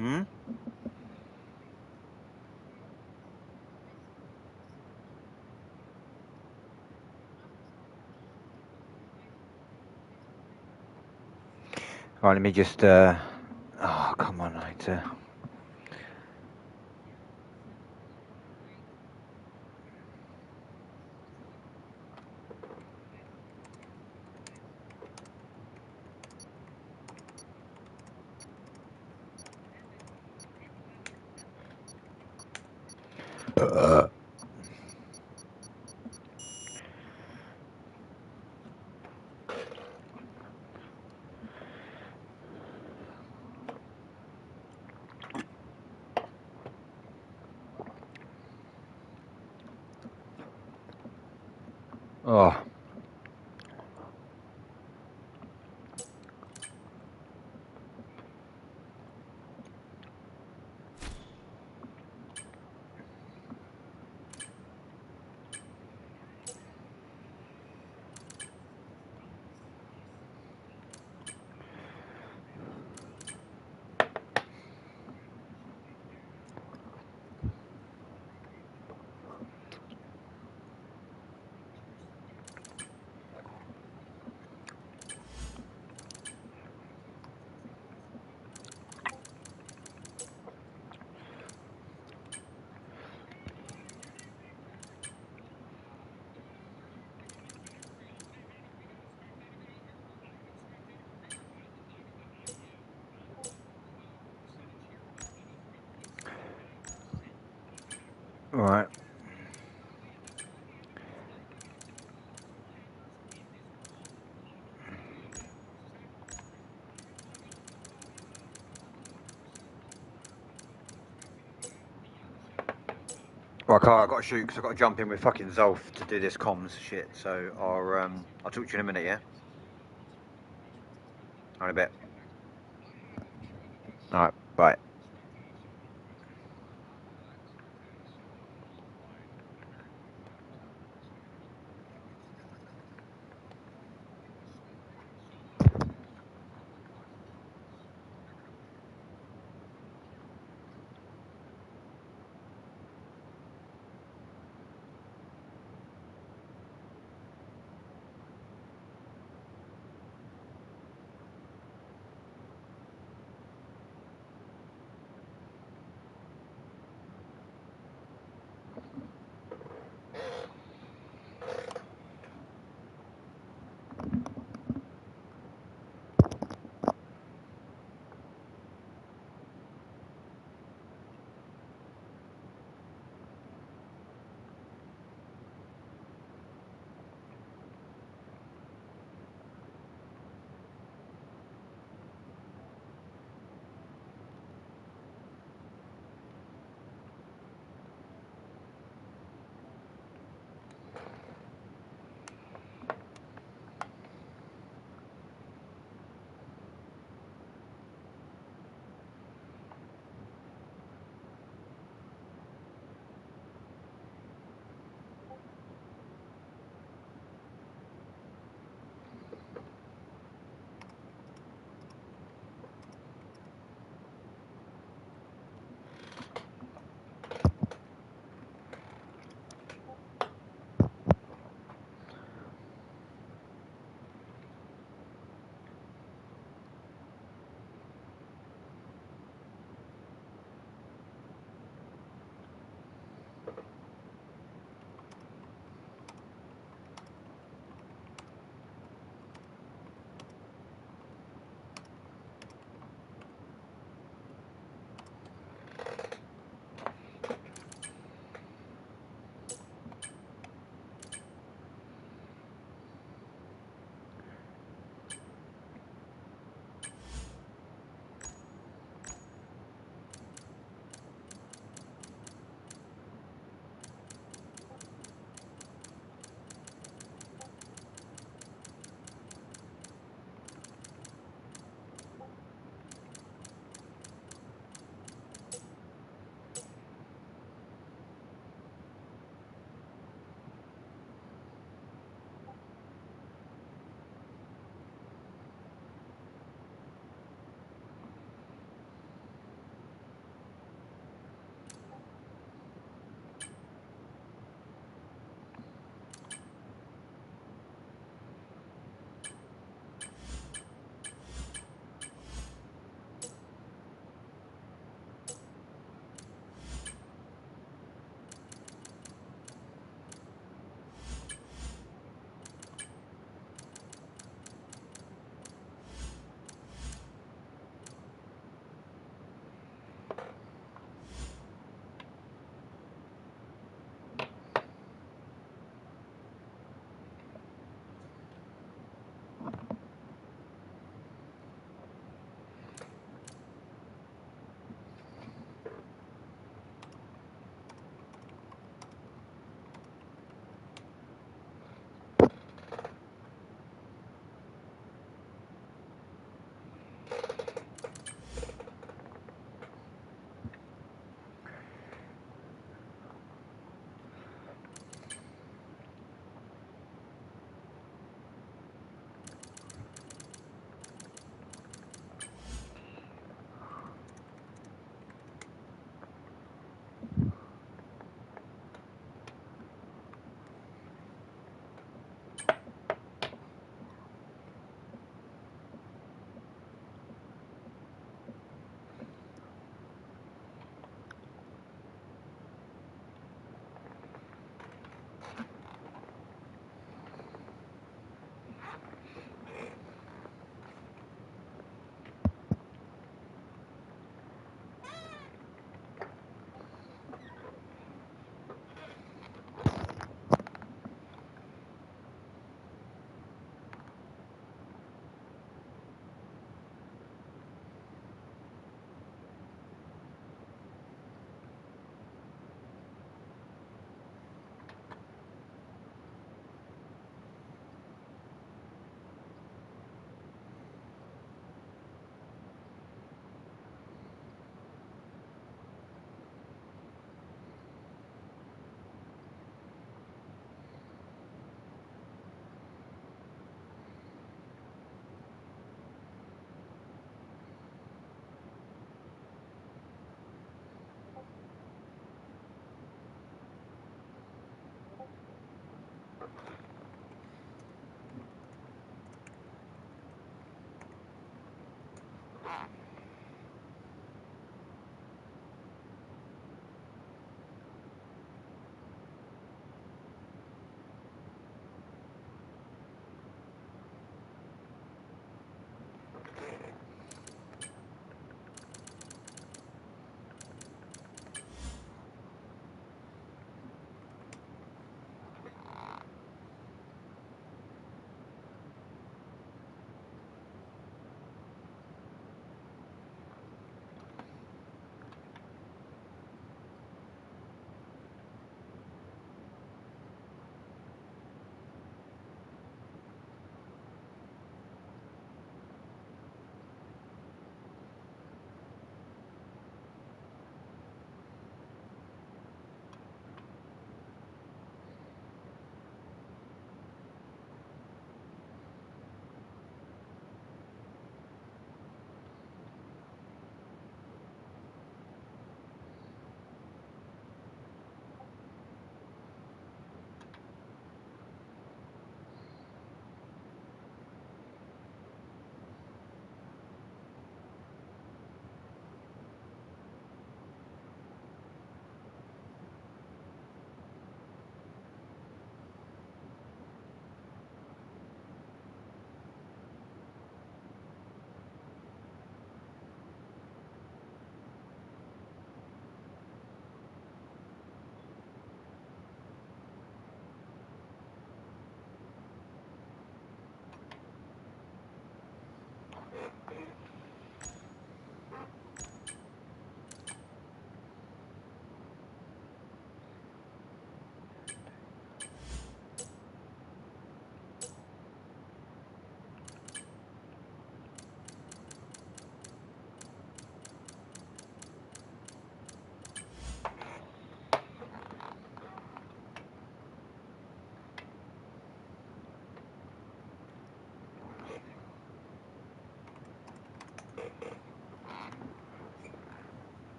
Hmm? Right, let me just, oh, come on, I need to... Oh. Right. Right, Carl, I've got to shoot because I've got to jump in with fucking Zolf to do this comms shit. So I'll talk to you in a minute, yeah? On a bit. Alright, bye.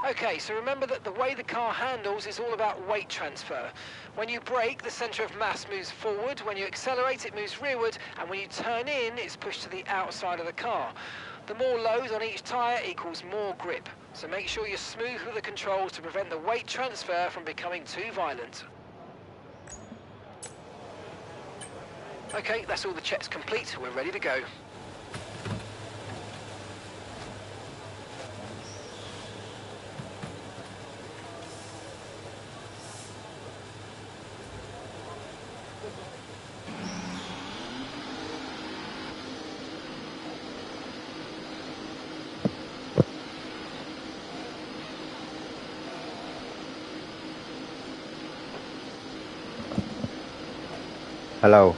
Okay, so remember that the way the car handles is all about weight transfer. When you brake, the centre of mass moves forward. When you accelerate, it moves rearward. And when you turn in, it's pushed to the outside of the car. The more load on each tyre equals more grip. So make sure you're smooth with the controls to prevent the weight transfer from becoming too violent. Okay, that's all the checks complete. We're ready to go. Hello.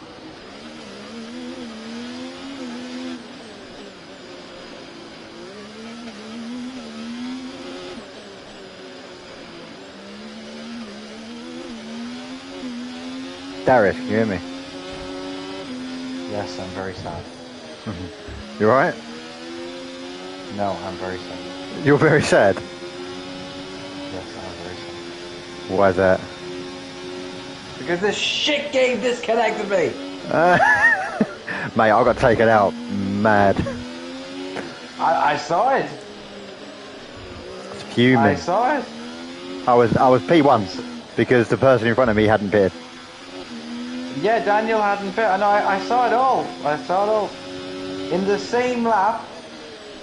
Darius, can you hear me? Yes, I'm very sad. You alright? No, I'm very sad. You're very sad. Yes, I'm very sad. Why is that? Because this shit game disconnected me! Mate, I got taken out. Mad. I saw it! It's fuming. I saw it! I was P1 because the person in front of me hadn't pitted. Yeah, Daniel hadn't fit. I know, I saw it all. I saw it all. In the same lap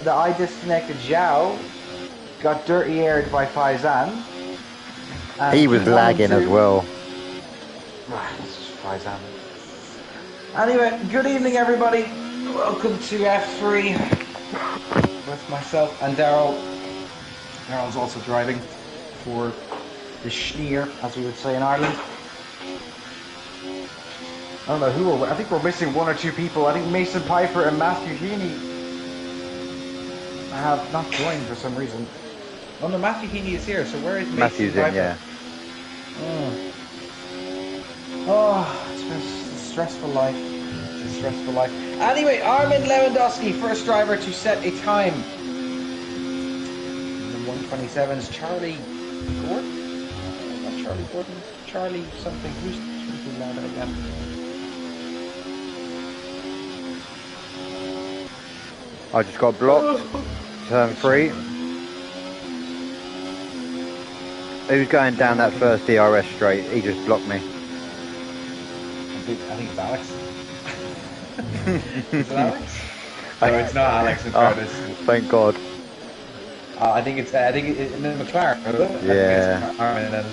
that I disconnected, Zhao got dirty aired by Faizan. He was lagging as well. This is Faizan. Anyway, good evening everybody. Welcome to F3 with myself and Daryl. Daryl's also driving for the Schneer, as we would say in Ireland. I don't know who we're, I think we're missing one or two people. I think Mason Piper and Matthew Heaney have not joined for some reason. Oh no, Matthew Heaney is here, so where is Mason Matthew's Piper? in, yeah. Oh, it's been a stressful life. It's a stressful life. Anyway, Armin Lewandowski, first driver to set a time. The 127's Charlie Gordon? Not Charlie Gordon. Charlie something. Who's the lad again? I just got blocked. Turn 3. Who's going down that first DRS straight? He just blocked me. I think it's Alex. Is it Alex? No, it's not Alex in fairness. Thank God. I think it's McLaren. Yeah. Armin and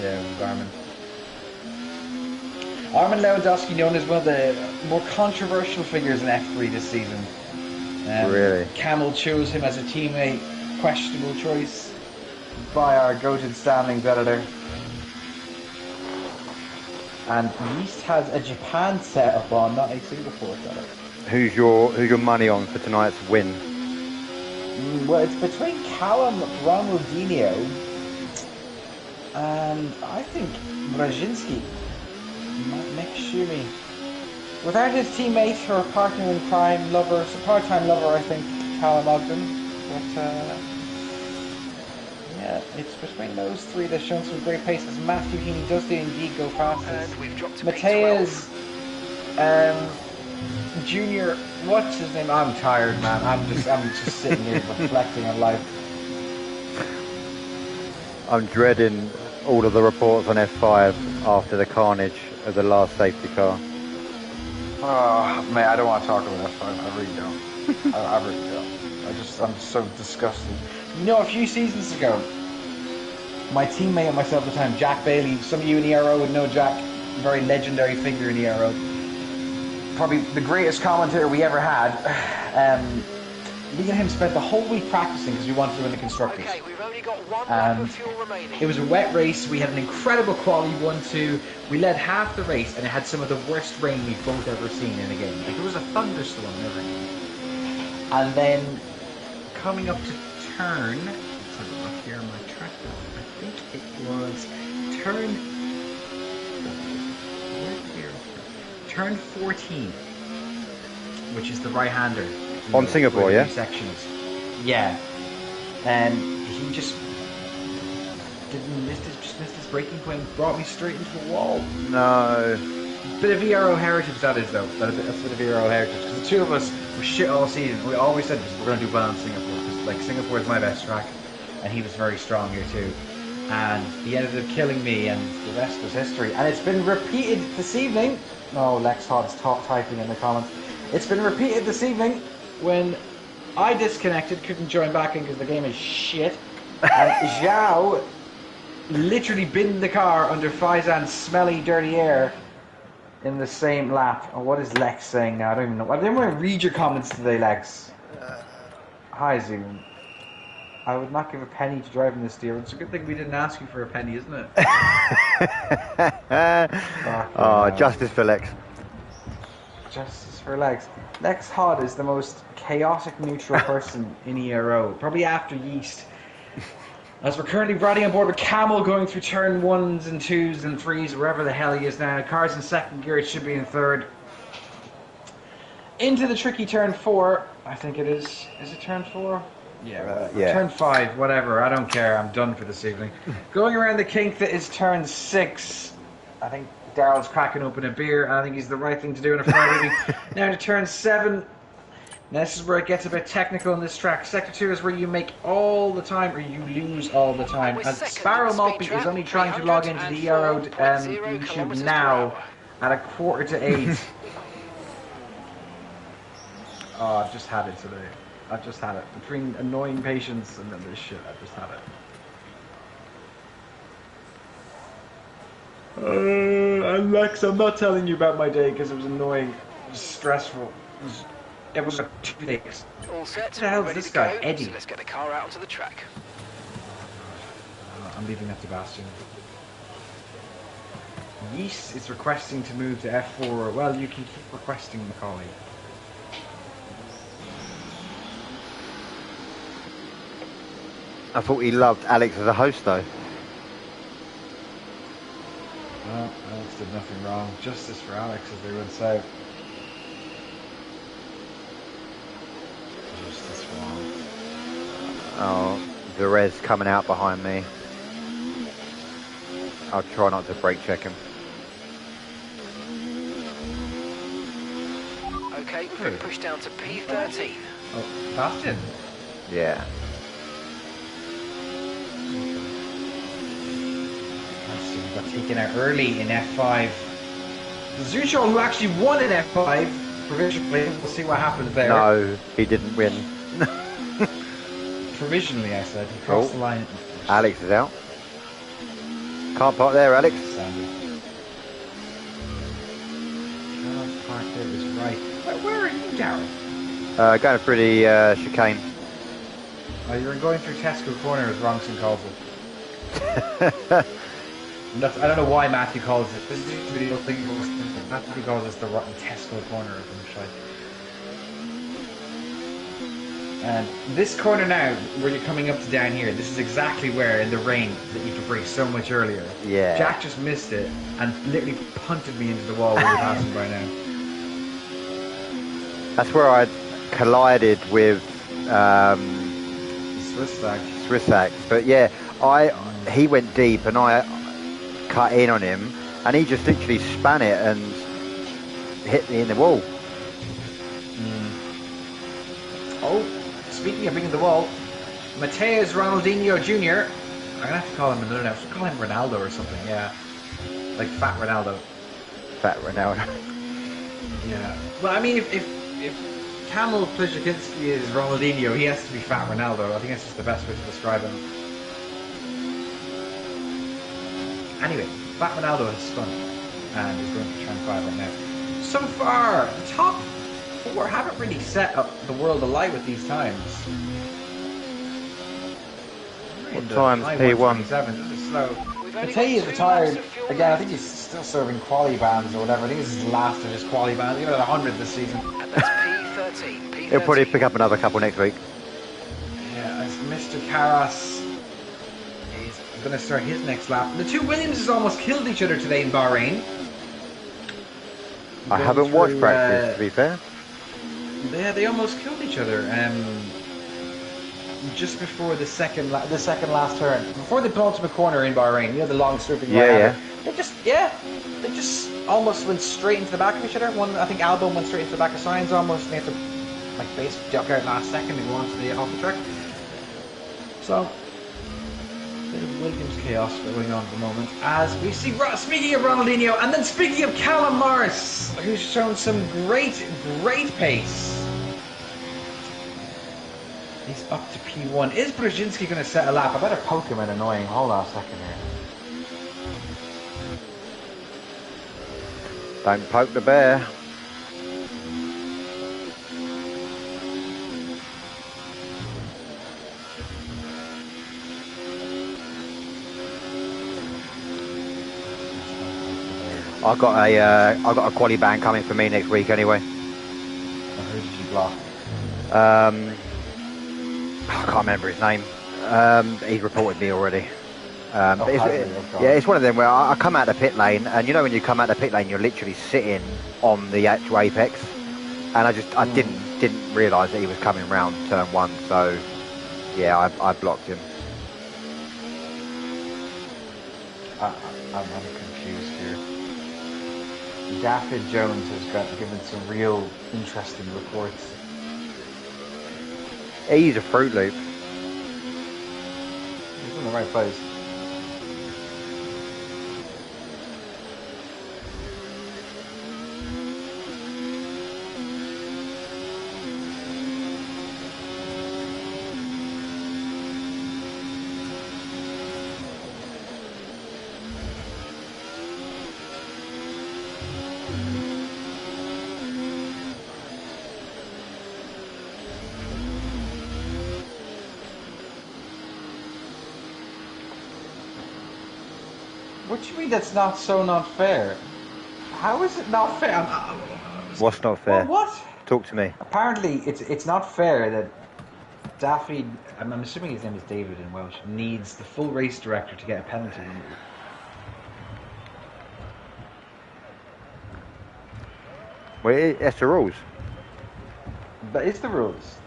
yeah, it was Armin. Armin Lewandowski, known as one of the more controversial figures in F3 this season. Really? Camel chose him as a teammate. Questionable choice by our goated standings editor. And Yeast has a Japan setup on, not a Singapore setup. Who's your money on for tonight's win? Well, it's between Callum Ronaldinho and I think Brzezinski, Mick Schumi. Without his teammate or partner in crime, part-time lover, I think Callum Ogden. But yeah, it's between those three that's shown some great paces. Matthew Heaney does indeed go fastest. And we've dropped to Mateus Junior, what's his name? I'm tired, man. I'm just sitting here reflecting on life. I'm dreading all of the reports on F5 after the carnage of the last safety car. Oh, man, I don't want to talk about F5. I really don't. I really don't. I'm so disgusted. You know, a few seasons ago, my teammate and myself at the time, Jack Bailey, some of you in ERO would know Jack, a very legendary figure in ERO. Probably the greatest commentator we ever had. Me and him spent the whole week practicing because we wanted to win the Constructors. Okay, we've only got one lap of fuel remaining. It was a wet race. We had an incredible quality 1-2. We led half the race and it had some of the worst rain we've both ever seen in a game. Like, there was a thunderstorm and everything. And then coming up to turn, let's have a look here on my track. I think it was turn 14, which is the right-hander. On Singapore, yeah? Sections. Yeah. And he just just missed his braking point, brought me straight into the wall. No. Bit of ERO heritage that is though. That's a bit of ERO heritage. Because the two of us were shit all season. We always said we're going to do well in Singapore because like Singapore is my best track, and he was very strong here too. And he ended up killing me, and the rest was history. And it's been repeated this evening. No, Lex Hod's typing in the comments. It's been repeated this evening when I disconnected, couldn't join back in because the game is shit. And Zhao literally binned the car under Faizan's smelly, dirty air in the same lap. Oh, what is Lex saying now? I don't even know. I didn't want to read your comments today, Lex. Hi, Zoom. I would not give a penny to driving this deal. It's a good thing we didn't ask you for a penny, isn't it? Justice for Lex. Justice for Lex. Lex Hod is the most chaotic neutral person in ERO, probably after Yeast. As we're currently riding on board with Camel going through turn 1s and 2s and 3s, wherever the hell he is now. Car's in second gear, it should be in third. Into the tricky turn 4, I think it is. Is it turn 4? Yeah, yeah. Turn 5, whatever, I don't care, I'm done for this evening. Going around the kink that is turn 6, I think Daryl's cracking open a beer, and I think he's the right thing to do in a Friday evening. Now to turn 7. Now this is where it gets a bit technical in this track. Sector 2 is where you make all the time or you lose all the time. And Sparrow Maltby is only trying to log into the ERO YouTube now at 7:45. Oh, I've just had it today. I've just had it. Between annoying patients and then this shit, I've just had it. Alex, I'm not telling you about my day because it was annoying. It was stressful. It was 2 days. All set. What the hell is this guy, go. Eddie? So let's get the car out onto the track. I'm leaving that to Bastion. Yeast is requesting to move to F4. Well, you can keep requesting, Macaulay. I thought he loved Alex as a host, though. Well, Alex did nothing wrong. Justice for Alex, as they would say. Justice for Alex. Oh, Varese coming out behind me. I'll try not to brake check him. Okay, we've been pushed down to P13. Oh, Bastion? Yeah. Bastion got taken out early in F5. Zucho, who actually won in F5 provisionally, we'll see what happens there. No, he didn't win. Provisionally, I said. He crossed the line. Alex is out. Can't park there, Alex. Can't park there is right. Where are you, Darren? Going through the chicane. Oh, you're going through Tesco Corner, as Ronson calls it. I don't know why Matthew calls it. This video thing Matthew calls it the rotten Tesco Corner or some shit. And this corner now, where you're coming up to down here, this is exactly where in the rain that you could brake so much earlier. Yeah. Jack just missed it and literally punted me into the wall where you're passing by now. That's where I collided with Swissack. But yeah, he went deep and I cut in on him and he just literally span it and hit me in the wall. Oh, speaking of being in the wall, Mateus Ronaldinho Jr. I'm gonna have to call him another name. I should call him Ronaldo or something. Yeah, like Fat Ronaldo. Fat Ronaldo. Yeah. Well, I mean, if Kamil Plizhakinski is Ronaldinho, he has to be Fat Ronaldo. I think that's just the best way to describe him. Anyway, Fat Ronaldo has spun and is going to turn 5 right now. So far, the top 4 haven't really set up the world alight with these times. What time's P1? This is slow. Matei is retired again. I think he's still serving quali bans or whatever. I think this is his last of his quali bans. He's got 100 this season. And that's P13. He'll probably pick up another couple next week. Yeah, as Mr. Karas is going to start his next lap. The two Williamses almost killed each other today in Bahrain. I haven't watched practice, to be fair. Yeah, they almost killed each other. just before the second last turn, before the penultimate corner in Bahrain. You know, the long stripping. Yeah. They just almost went straight into the back of each other. I think Albon went straight into the back of Sainz almost, and they had to like basically duck out last second and go onto the off the track. So, a bit of Williams chaos going on at the moment. As we see, speaking of Ronaldinho, and then speaking of Callum Morris, who's shown some great pace. He's up to P1. Is Brzezinski going to set a lap? I better poke him at annoying. Hold on a second here. Don't poke the bear. I got a quali ban coming for me next week anyway. Who did you block? I can't remember his name. He's reported me already. It's one of them where I come out the pit lane, and you know when you come out the pit lane, you're literally sitting on the actual apex, and I didn't realise that he was coming round turn 1. So yeah, I blocked him. I'm confused here. Daffyd Jones has given some real interesting reports. He's a Fruit Loop. He's in the right place. What do you mean that's not fair? How is it not fair? What's not fair? What? Talk to me. Apparently, it's not fair that Daffy, I'm assuming his name is David in Welsh, needs the full race director to get a penalty. Well, that's the rules. But it's the rules.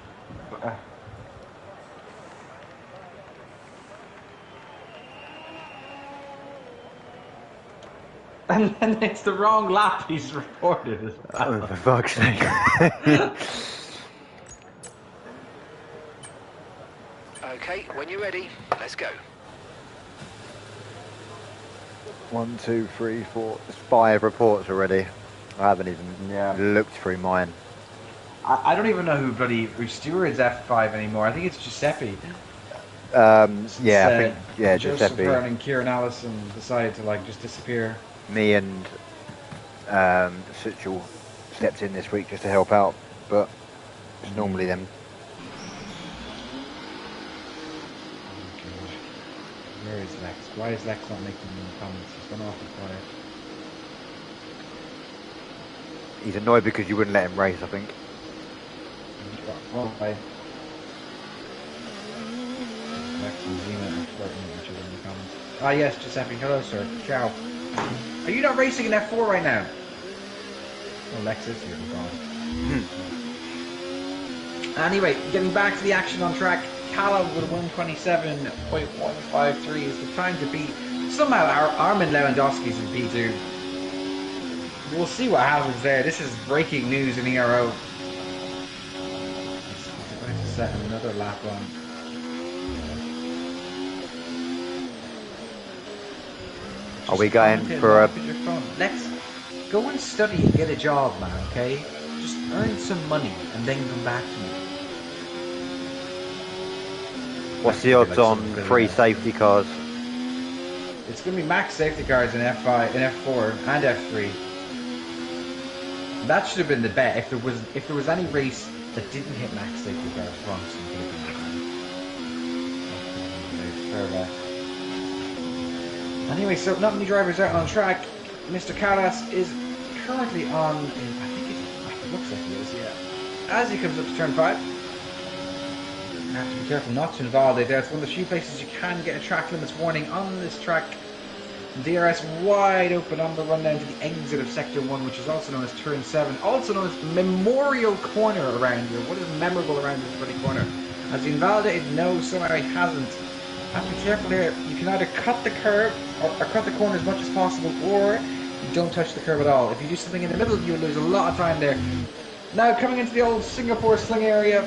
And then it's the wrong lap he's reported as well. Oh, for fuck's sake. Okay, when you're ready, let's go. 1, 2, 3, 4. There's 5 reports already. I haven't even looked through mine. I don't even know who stewards F5 anymore. I think it's Giuseppe. I think Joseph Giuseppe. Byrne and Kieran Allison decided to just disappear. Me and Suchel stepped in this week just to help out, but it's normally them. Where is Lex? Why is Lex not making any comments? He's gone awfully quiet. He's annoyed because you wouldn't let him race, I think. Wrong way. Lex and Zena are flirting with each other in the comments. Ah yes, Giuseppe. Hello sir. Ciao. Are you not racing in F4 right now? Oh, Lex is here. Anyway, getting back to the action on track. Callum with 127.153 is the time to beat. Somehow Armin Lewandowski's in P2. We'll see what happens there. This is breaking news in ERO. He's going to set another lap on. Are we going for a... Let's go and study and get a job, man, okay? Just earn some money and then come back to me. What's the odds on free safety cars? It's going to be max safety cars in F5, in F4 and F3. That should have been the bet. If there was any race that didn't hit max safety cars, Bronson would have been fair bet. Anyway, so not many drivers out on track. Mr. Callas is currently on. I think it looks like he is. Yeah. As he comes up to turn 5. You have to be careful not to invalidate there. It's one of the few places you can get a track limits warning on this track. DRS wide open on the run down to the exit of Sector 1, which is also known as Turn 7, also known as Memorial Corner around here. What is memorable around this bloody corner? Has he invalidated? No, somehow he hasn't. Have to be careful here. You can either cut the curb or cut the corner as much as possible, or you don't touch the curb at all. If you do something in the middle, you lose a lot of time there. Now, coming into the old Singapore sling area.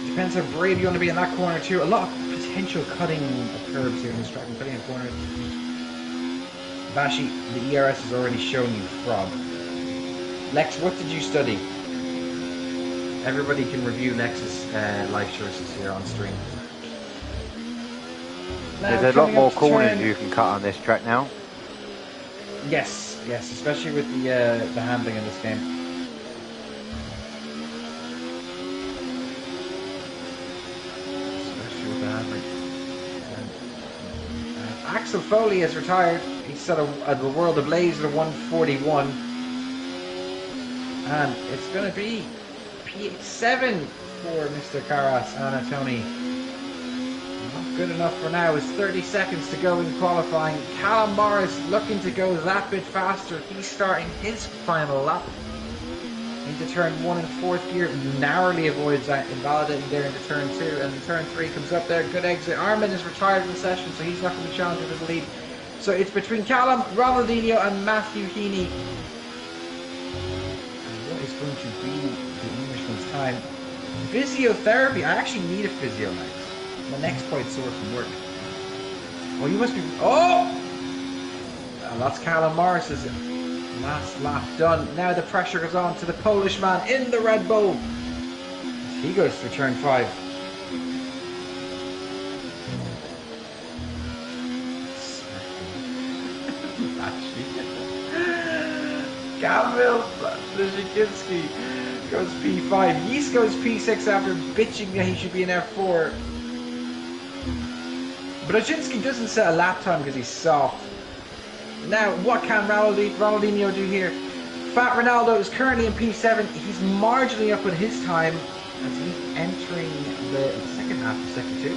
Depends how brave you want to be in that corner too. A lot of potential cutting of curbs here in this track and cutting of corners. Bashi, the ERS has already shown you fraud. Lex, what did you study? Everybody can review Lex's life choices here on stream. Now, there's a lot more corners you can cut on this track now. Yes, yes, especially with the handling in this game. Especially with the handling. Axel Foley has retired. He set the world ablaze at a 141. And it's going to be P7 for Mr. Karas and Tony. Not good enough for now. It's 30 seconds to go in qualifying. Callum Morris looking to go that bit faster. He's starting his final lap into turn 1 in 4th gear. Narrowly avoids that, invalidating there into turn 2. And then turn 3 comes up there. Good exit. Armin is retired in the session, so he's not going to be challenging for the lead. So it's between Callum, Ronaldinho and Matthew Heaney. What is going to be the Englishman's time? Physiotherapy. I actually need a physio now. My neck's quite sore from work. Oh, you must be... Oh! And that's Callum Morris's last lap done. Now the pressure goes on to the Polish man in the Red Bull. He goes through turn 5. Kamil Brzezinski goes P5. Yeast goes P6 after bitching that he should be in F4. Brzezinski doesn't set a lap time because he's soft. Now, what can Ronaldinho do here? Fat Ronaldo is currently in P7. He's marginally up on his time as he's entering the second half of Sector 2.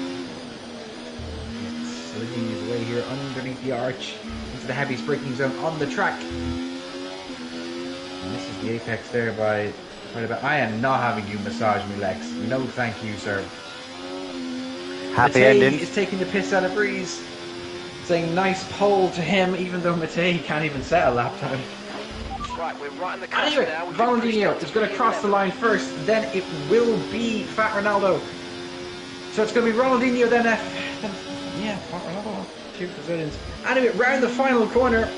He's sliding his way here underneath the arch into the heaviest braking zone on the track. And this is the apex there by quite a bit. I am not having you massage me, Lex. No thank you, sir. Happy Matei ending. is taking the piss out of Breeze, saying nice pole to him, even though Matei can't even set a lap time. Right, we're right in the cusp Anyway, now. Ronaldinho is going to cross the line first, then it will be Fat Ronaldo. So it's going to be Ronaldinho, then Fat Ronaldo, 2 Brazilians. Anyway, round the final corner,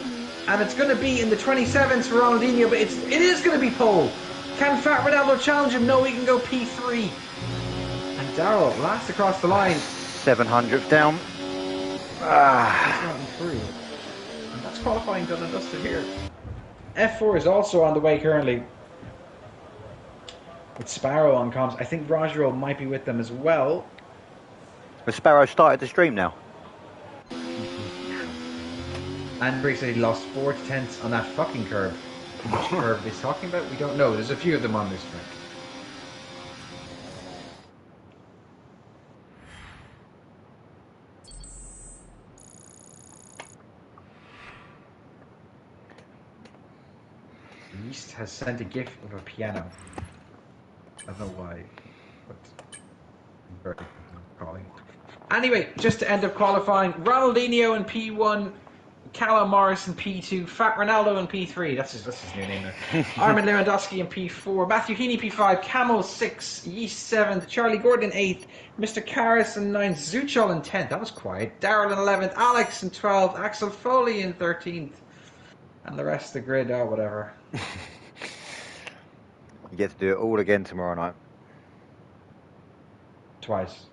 and it's going to be in the 27s for Ronaldinho, but it is going to be pole. Can Fat Ronaldo challenge him? No, he can go P3. And Darrell last across the line. 700th down. That's not through. And that's qualifying done and dusted here. F4 is also on the way currently, with Sparrow on comms. I think Rajro might be with them as well. The Sparrow started the stream now. And Briggs said he lost 4 tenths on that fucking curb. Which curb he's talking about? We don't know. There's a few of them on this track. Yeast has sent a gif of a piano. I don't know why, but calling. Anyway, just to end up qualifying, Ronaldinho in P1, Callum Morris in P2, Fat Ronaldo in P3. That's his new name now. Armin Lewandowski in P4, Matthew Heaney P5, Camel 6, Yeast 7th, Charlie Gordon 8th, Mr. Karras in 9th, Zuchol in 10th. That was quiet. Darrell in 11th, Alex in 12th, Axel Foley in 13th, and the rest of the grid, whatever. You get to do it all again tomorrow night. Twice.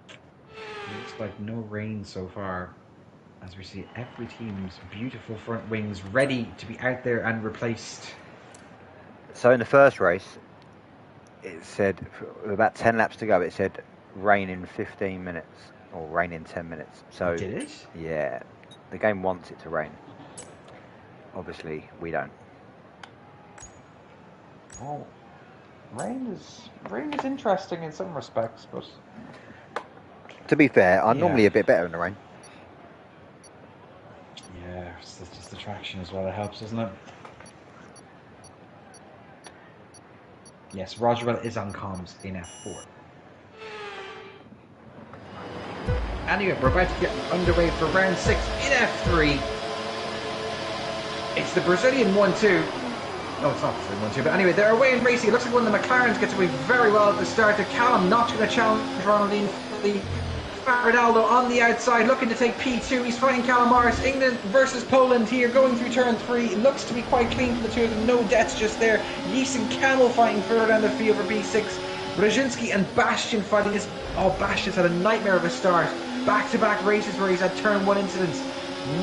Looks like no rain so far, as we see every team's beautiful front wings ready to be out there and replaced. So in the first race, it said, with about 10 laps to go, it said rain in 15 minutes, or rain in 10 minutes. So Did it? Yeah, the game wants it to rain. Obviously, we don't. Well, rain is interesting in some respects, but To be fair, I'm Yeah. normally a bit better in the rain. yeah, it's just the traction as well that helps, doesn't it? Yes, Rogerwell is on comms in F4. Anyway, we're about to get underway for round 6 in F3. It's the Brazilian 1-2. No, it's not Brazilian 1-2, but anyway, they're away in racing. It looks like one of the McLarens gets away very well at the start. Callum not going to challenge Ronaldinho. Ronaldo on the outside, looking to take P2. He's fighting Callum Morris. England versus Poland here, going through turn 3. It looks to be quite clean for the two of them. No deaths just there. Yeast and Camel fighting further down the field for P6. Brzezinski and Bastian fighting this. Oh, Bastian's had a nightmare of a start. Back-to-back races where he's had turn 1 incidents.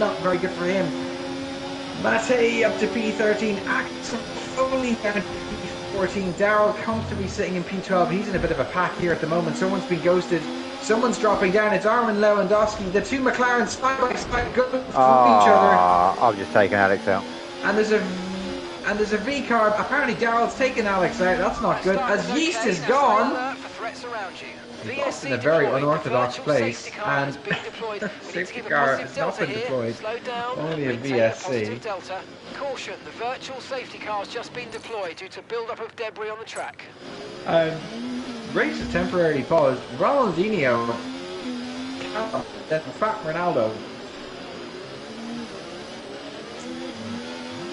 Not very good for him. Matej up to P13. Axel Foley down to P14. Darrell comfortably sitting in P12. He's in a bit of a pack here at the moment. Someone's been ghosted. Someone's dropping down. It's Armin Lewandowski. The two McLarens side by side go through each other. I've just taken Alex out. And there's a V carb. Apparently Darrell's taken Alex out. That's not good. As Yeast is gone. He's lost in a very unorthodox place, and safety car has not been deployed, only a VSC. Caution, the virtual safety car has just been deployed due to build-up of debris on the track. Race is temporarily paused. Ronaldinho, Fat Ronaldo.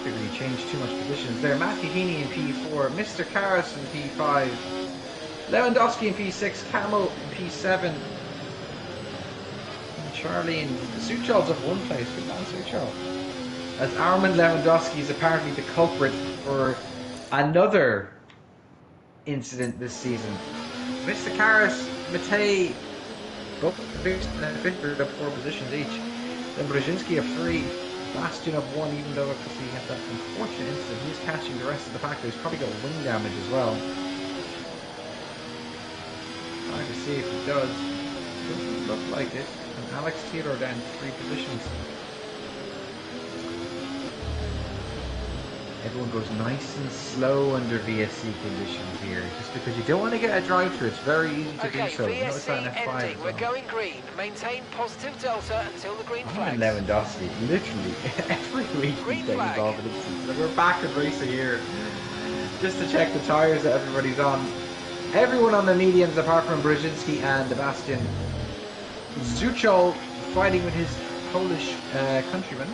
Didn't really change too much positions there. Matthew Heaney in P4, Mr. Karras in P5. Lewandowski in P6, Camel in P7, and Charlie and Suchal's up 1 place. Good man, Suchal. As Armin Lewandowski is apparently the culprit for another incident this season. Mr. Karras, Matej, both and Fischer up 4 positions each. Then Brzezinski up 3, Bastian up 1, even though he had that unfortunate incident. He's catching the rest of the pack. He's probably got wing damage as well. Trying to see if he does. Doesn't look like it. And Alex Theodore down 3 positions. Everyone goes nice and slow under VSC conditions here. Just because you don't want to get a drive-through, it's very easy to do so. Notice that in F5 ending. We're going green. Maintain positive delta until the green flag. Lewandowski, literally every week he's getting involved in it. We're back at racing here. Just to check the tyres that everybody's on. Everyone on the mediums apart from Brzezinski and Bastian. Suchal fighting with his Polish countryman.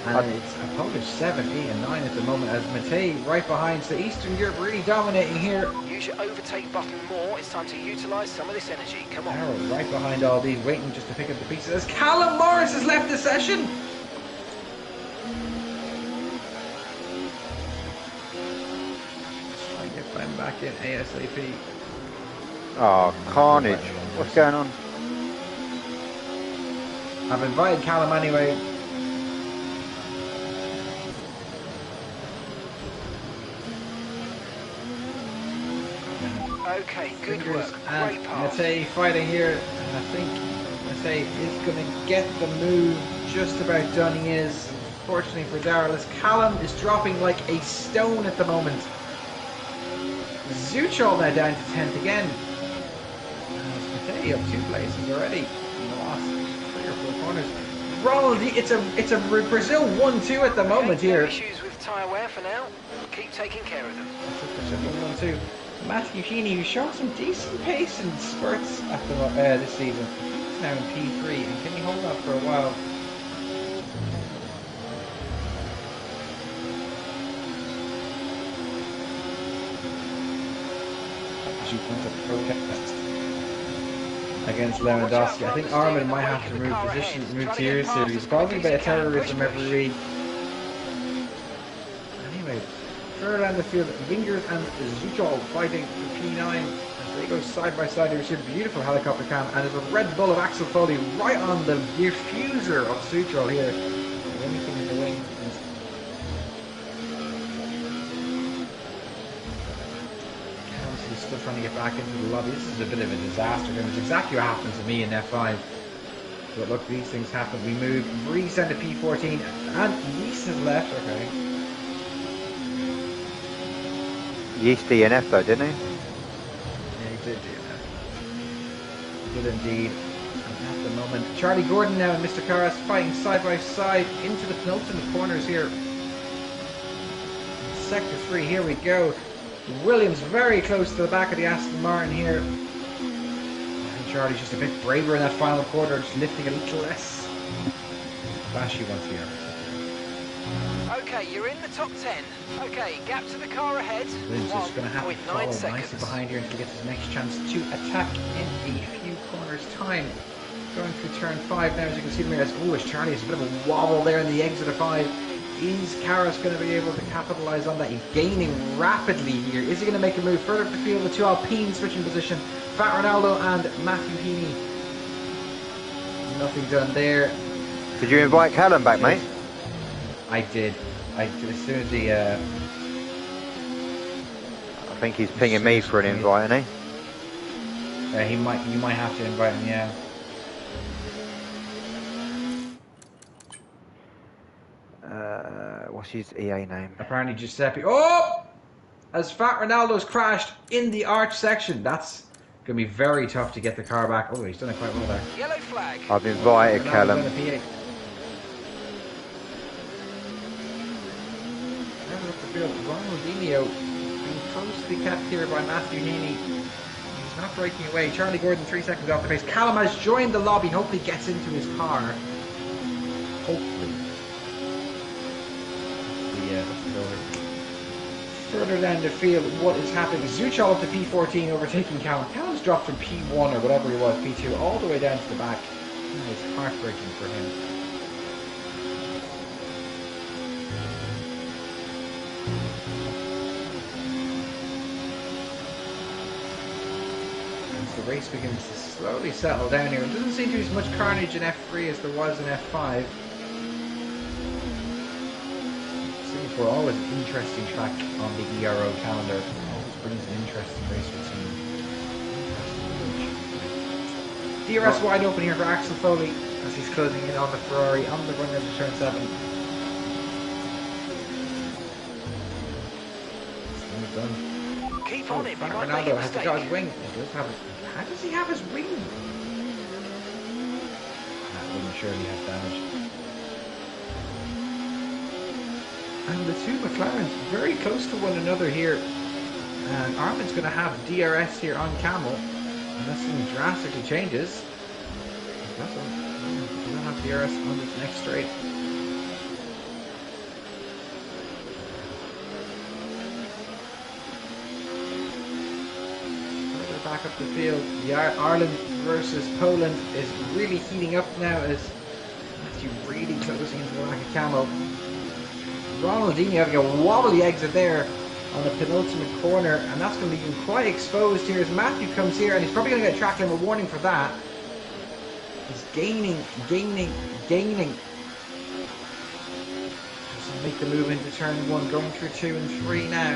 And it's a Polish 7, 8 and 9 at the moment as Matej right behind. So Eastern Europe really dominating here. Use your overtake button more. It's time to utilise some of this energy. Come on. Harold right behind all these, waiting just to pick up the pieces as Callum Morris has left the session. Back in ASAP. Oh, carnage. What's going on? I've invited Callum anyway. Okay, good work. Great pass. Matej fighting here. I think Matej is going to get the move. Just about done he is. Fortunately for Darrell, as Callum is dropping like a stone at the moment. Suchal now down to 10th again. Matej up 2 places already in the last 3 or 4 corners. Ronald, it's a Brazil 1-2 at the moment here. No issues with tyre wear for now. Keep taking care of them. Brazil 1-2. Matthew Heaney, who's shown some decent pace in spurts at the, this season. He's now in P3, and can he hold that for a while? Protest against Lewandowski. I think Armin might have to move tier series. Probably a bit of terrorism every week. Anyway, further down the field, Wingers and Suchal fighting for P9 as they go side by side. There's a beautiful helicopter cam, and there's a Red Bull of Axel Foley right on the diffuser of Suchal here. Anything in the wing. Still trying to get back into the lobby. This is a bit of a disaster. It was exactly what happened to me in F5. But look, these things happen. We move. Reese down to P14. And Yeast has left. Okay. Yeast DNF though, didn't he? Yeah, he did DNF. He did indeed. And at the moment, Charlie Gordon now and Mr. Karras fighting side by side into the penultimate corners here. Sector 3. Here we go. Williams very close to the back of the Aston Martin here. I think Charlie's just a bit braver in that final quarter, just lifting a little less. Flashy once here. Okay, you're in the top 10. Okay, gap to the car ahead. Williams is going to have to follow 1.9 seconds. nicely behind here until he gets his next chance to attack in a few corners' time. Going through turn 5 now, as you can see the mirrors. Oh, as Charlie has a bit of a wobble there in the exit of 5. Is Karras going to be able to capitalise on that? He's gaining rapidly here. Is he going to make a move further up the field? The two Alpine switching position. Fat Ronaldo and Matthew Heaney. Nothing done there. Did you invite Callum back, mate? I did. As soon as the... I think he's pinging me for an invite, isn't he? You might have to invite him, yeah. What's his EA name? Apparently Giuseppe. Oh! As Fat Ronaldo's crashed in the arch section. That's going to be very tough to get the car back. Oh, he's done it quite well there. Yellow flag. I've invited Callum. Ronaldinho being closely kept here by Matthew Heaney. He's not breaking away. Charlie Gordon 3 seconds off the pace. Callum has joined the lobby. Hopefully gets into his car. Hopefully. Further down the field, what is happening? Zuchal up to P14 overtaking Callum. Callum's dropped from P1 or whatever he was, P2, all the way down to the back. Oh, it's heartbreaking for him. As the race begins to slowly settle down here, it doesn't seem to be as much carnage in F3 as there was in F5. For always an interesting track on the ERO calendar. Always brings an interesting race routine. DRS wide open here for Axel Foley as he's closing in on the Ferrari on the run into turn 7. It's done. Keep on him. Ronaldo has got his wing. How does he have his wing? That wouldn't surely have damage. And the two McLarens very close to one another here. And Armin's going to have DRS here on Camel. Unless something drastically changes. He doesn't have DRS on this next straight. Further back up the field. The Ireland versus Poland is really heating up now as Matthew really closing into the back of Camel. Ronaldinho having a wobbly exit there on the penultimate corner, and that's going to be quite exposed here as Matthew comes here, and he's probably going to get track limit warning for that. He's gaining. Doesn't make the move into turn 1, going through 2 and 3 now.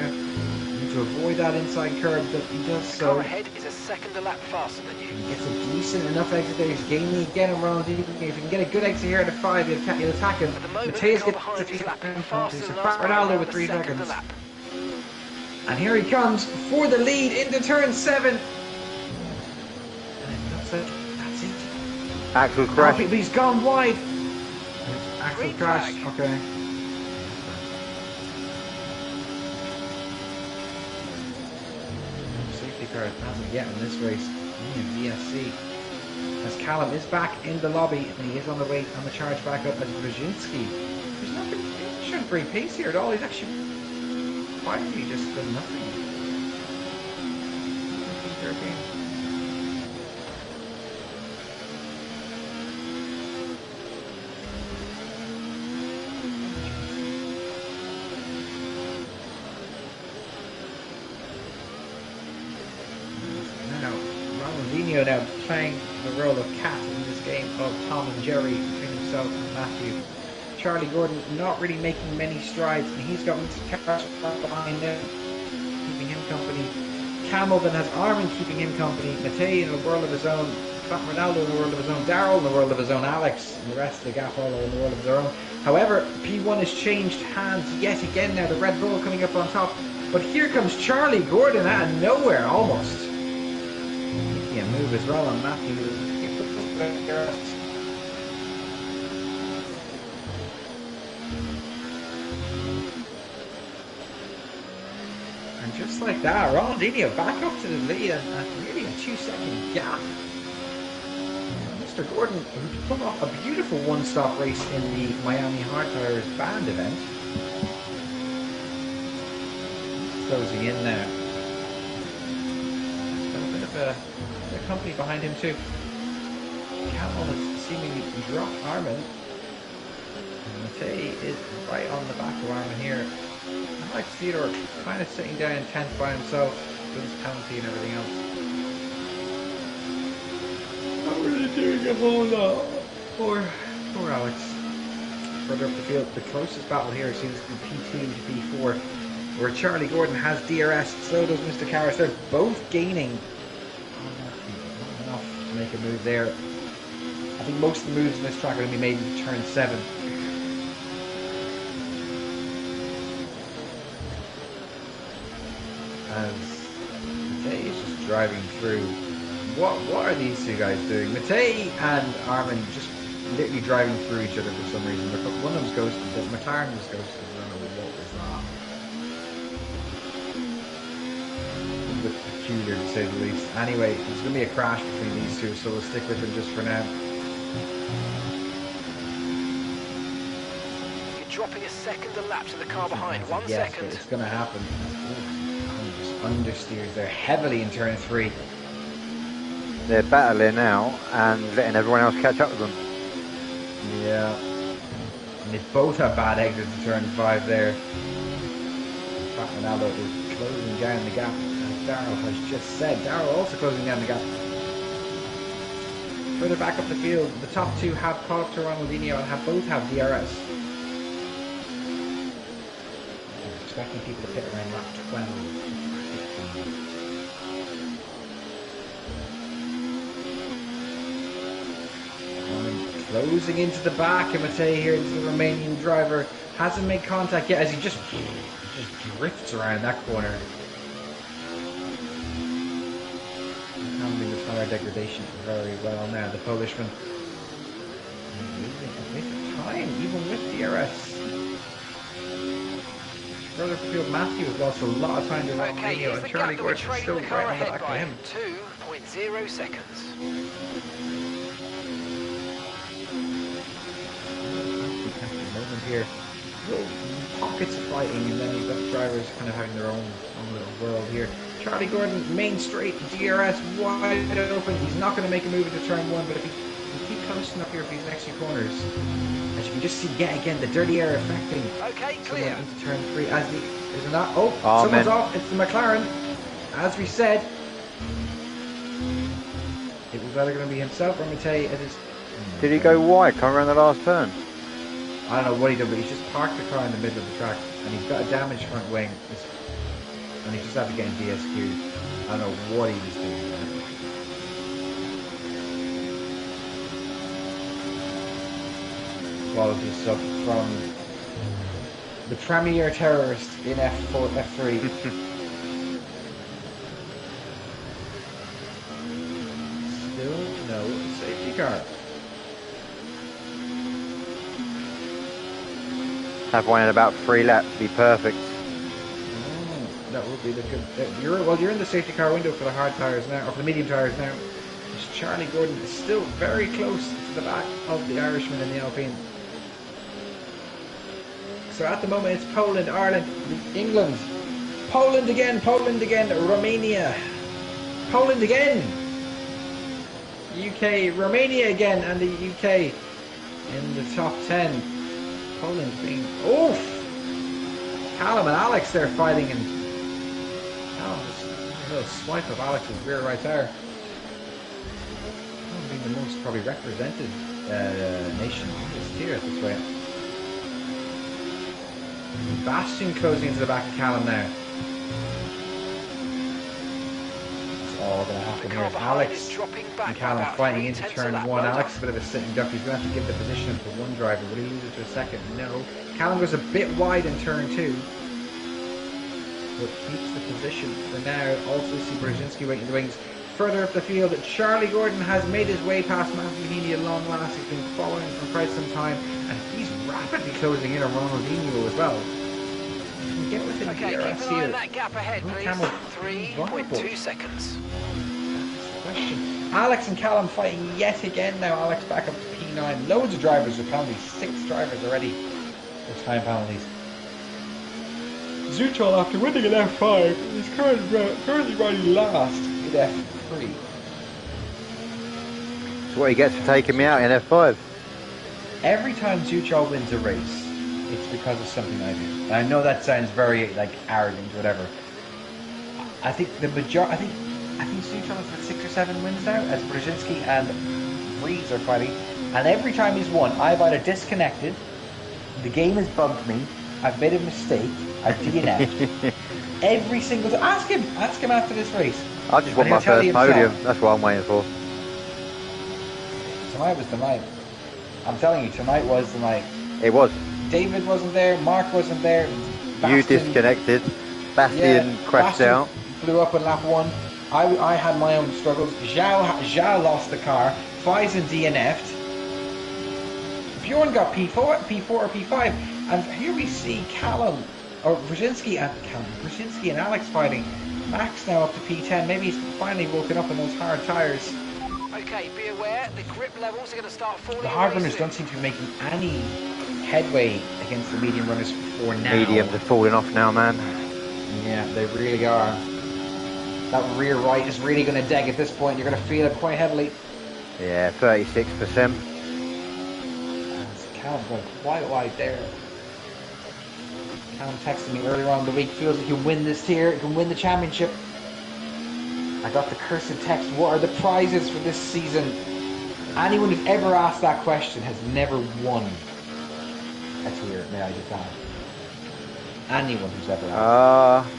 To avoid that inside curve, but he does so. The car ahead is a second a lap faster than you. He gets a decent enough exit there. He's gaining again on Ronaldinho. If he can get a good exit here at 5, he'll attack him. At the moment, Mateus the car behind is lapping faster than last Ronaldo with 3 seconds. And here he comes for the lead into turn 7. And that's it. Axel crashed. Oh, he's gone wide. Axel crashed. Okay. Hasn't yet in this race in VSC as Callum is back in the lobby and he is on the way on the charge back up as Brzezinski. There's nothing, he shouldn't bring pace here at all. He's actually quietly just done nothing. 13. Now playing the role of cat in this game of Tom and Jerry between himself and Matthew. Charlie Gordon not really making many strides, and he's got Karras behind him, keeping him company. Camel then has Armin keeping him company. Matej in a world of his own. Fat Ronaldo in the world of his own. Darrell in the world of his own. Alex and the rest of the gap all in the world of their own. However, P1 has changed hands yet again now. The Red Bull coming up on top. But here comes Charlie Gordon out of nowhere almost. Move as well on Matthew. just like that, Ronaldinho back up to the lead and really a 2-second gap. Mr. Gordon, who put off a beautiful one-stop race in the Miami Hard Tires Band event. Closing in now. Got a bit of a company behind him too. Campbell has seemingly dropped Armin. And Matei is right on the back of Armin here. Alex Theodore kind of sitting down in 10th by himself with his penalty and everything else. Not really doing a whole lot. Poor Alex. Further up the field, the closest battle here seems to be P2 to P4, where Charlie Gordon has DRS, so does Mr. Karras. They're both gaining. Not enough to make a move there. I think most of the moves in this track are going to be made into turn 7. As Matei is just driving through. What are these two guys doing? Matei and Armin just literally driving through each other for some reason. One of them's ghosted, the McLaren was ghosted. I don't know what was that. A bit peculiar to say the least. Anyway, there's going to be a crash between these two, so we'll stick with them just for now. You're dropping a second a lap to the car behind. 1 yes, second. It's going to happen. Just understeers there heavily in turn 3. They're battling now and letting everyone else catch up with them. Yeah. And they both have bad exits to turn 5 there. Ronaldo is closing down the gap, as Darrell has just said. Darrell also closing down the gap. Further back up the field, the top two have caught up to Ronaldinho and both have DRS. I'm expecting people to pit around lap 12. Closing into the back, and Matei here is the Romanian driver. Hasn't made contact yet as he just drifts around that corner. Handling the tyre degradation very well now, the Polishman. Losing a bit of time, even with DRS. Further field, Matthew has lost a lot of time to Ronaldinho, and Charlie Gordon is still right on the back of him. 2.0 seconds. Here, little pockets of fighting, and then you've got drivers kind of having their own little world here. Charlie Gordon, main straight, DRS wide open. He's not going to make a move into turn 1, but if he keep closing up here for these next few corners, as you can just see yet again, the dirty air affecting clear into turn 3. As the there's not someone's off. It's the McLaren. As we said, it was either going to be himself or Matei. Did he go wide? Come around the last turn. I don't know what he did, but he's just parked the car in the middle of the track, and he's got a damaged front wing, and he just had to get in DSQ'd. I don't know what he was doing there. Quality stuff from the premier terrorist in F3. Still no safety car. Have one in about 3 laps, be perfect. That would be the good. You're in the safety car window for the hard tyres now, or for the medium tyres now. Charlie Gordon is still very close to the back of the Irishman in the Alpine. So at the moment it's Poland, Ireland, England, Poland again, Romania, Poland again, UK, Romania again, and the UK in the top 10. Poland being Callum and Alex there fighting, and Callum just a little swipe of Alex's rear right there. Poland being the most probably represented nation in this tier at this way. Bastian closing into the back of Callum now. It's all going to happen here. Alex and Callum fighting into turn 1. Alex is a bit of a sitting duck. He's going to have to give the position to one driver. Will he lose it to a second? No. Callum goes a bit wide in turn 2. But keeps the position for now. Also see Brzezinski waiting in the wings. Further up the field, Charlie Gordon has made his way past Matthew Heaney at long last. He's been following for quite some time, and he's rapidly closing in on Ronaldinho as well. can get within Okay, DRS keep an eye here. on that gap ahead, Will please. Camel 3.2 seconds. Question. Alex and Callum fighting yet again now. Alex back up to P9. Loads of drivers with penalties. 6 drivers already with time penalties. Zuchol, after winning an F5, is currently riding last in F3. That's what he gets for taking me out in F5. Every time Zuchol wins a race, it's because of something I do. And I know that sounds very arrogant, whatever. I think the majority. I think Zuchol has got 6 or 7 wins now, as Brzezinski and Reeves are fighting. And every time he's won, I've either disconnected, the game has bugged me, I've made a mistake, I've DNF'd. Every single time. Ask him after this race. I just want my first podium. That's what I'm waiting for. Tonight was the night. I'm telling you, tonight was the night. It was. David wasn't there, Mark wasn't there. You disconnected. Bastian crashed Bastian out. Blew up in lap 1. I had my own struggles. Zhao lost the car. Faisen DNF'd. Bjorn got P4 or P5. And here we see Brzezinski and Alex fighting. Max now up to P10. Maybe he's finally woken up in those hard tyres. Okay, be aware, the grip levels are going to start falling. The hard runners don't seem to be making any headway against the medium runners for now. Mediums are falling off now, man. Yeah, they really are. That rear right is really going to deg at this point. You're going to feel it quite heavily. Yeah, 36%. Callum's going quite wide there. Callum texted me earlier on in the week, feels like he can win this tier, he can win the championship. I got the cursed text, what are the prizes for this season? Anyone who's ever asked that question has never won a tier, may I just add. Anyone who's ever asked.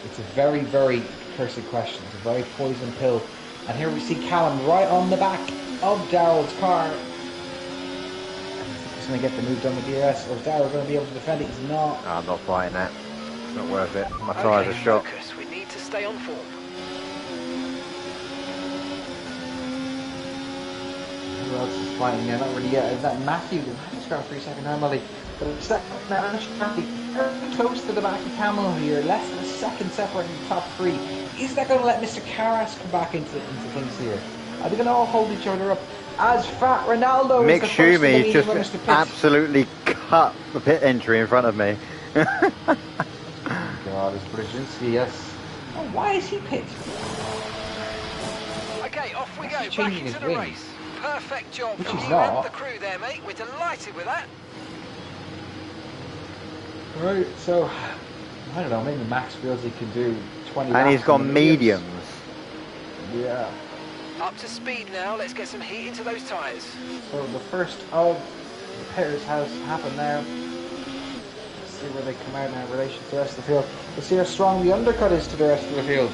It's a very, very cursed question. It's a very poison pill. And here we see Callum right on the back of Darrell's car. He's going to get the move done with DRS, or is Darrell going to be able to defend it? He's not. No, I'm not fighting that. It's not worth it. My tyres are shot. Focus. We need to stay on form. Who else is fighting now? Not really yet. Is that Matthew? Matthew's got a 3-second time penalty. But it's that Matthew very close to the back of Camel here. Less than a second separating the top 3. Is that going to let Mr. Carras come back into things here? Are they going to all hold each other up? As Fat Ronaldo Mick is the first of the Schumi just runners to pit. absolutely cut the pit entry in front of me. God, it's Brzezinski, yes. Oh, why is he pit? Okay, off we go. He's Back changing into his the wings. race. Perfect job Which from he's you and not. the crew there, mate. We're delighted with that. Right, so I don't know, maybe Max feels he can do 20 And laps he's got in the mediums. Yeah. Up to speed now. Let's get some heat into those tyres. So the first of the pairs has happened now. Let's see where they come out now in relation to the rest of the field. Let's see how strong the undercut is to the rest of the field.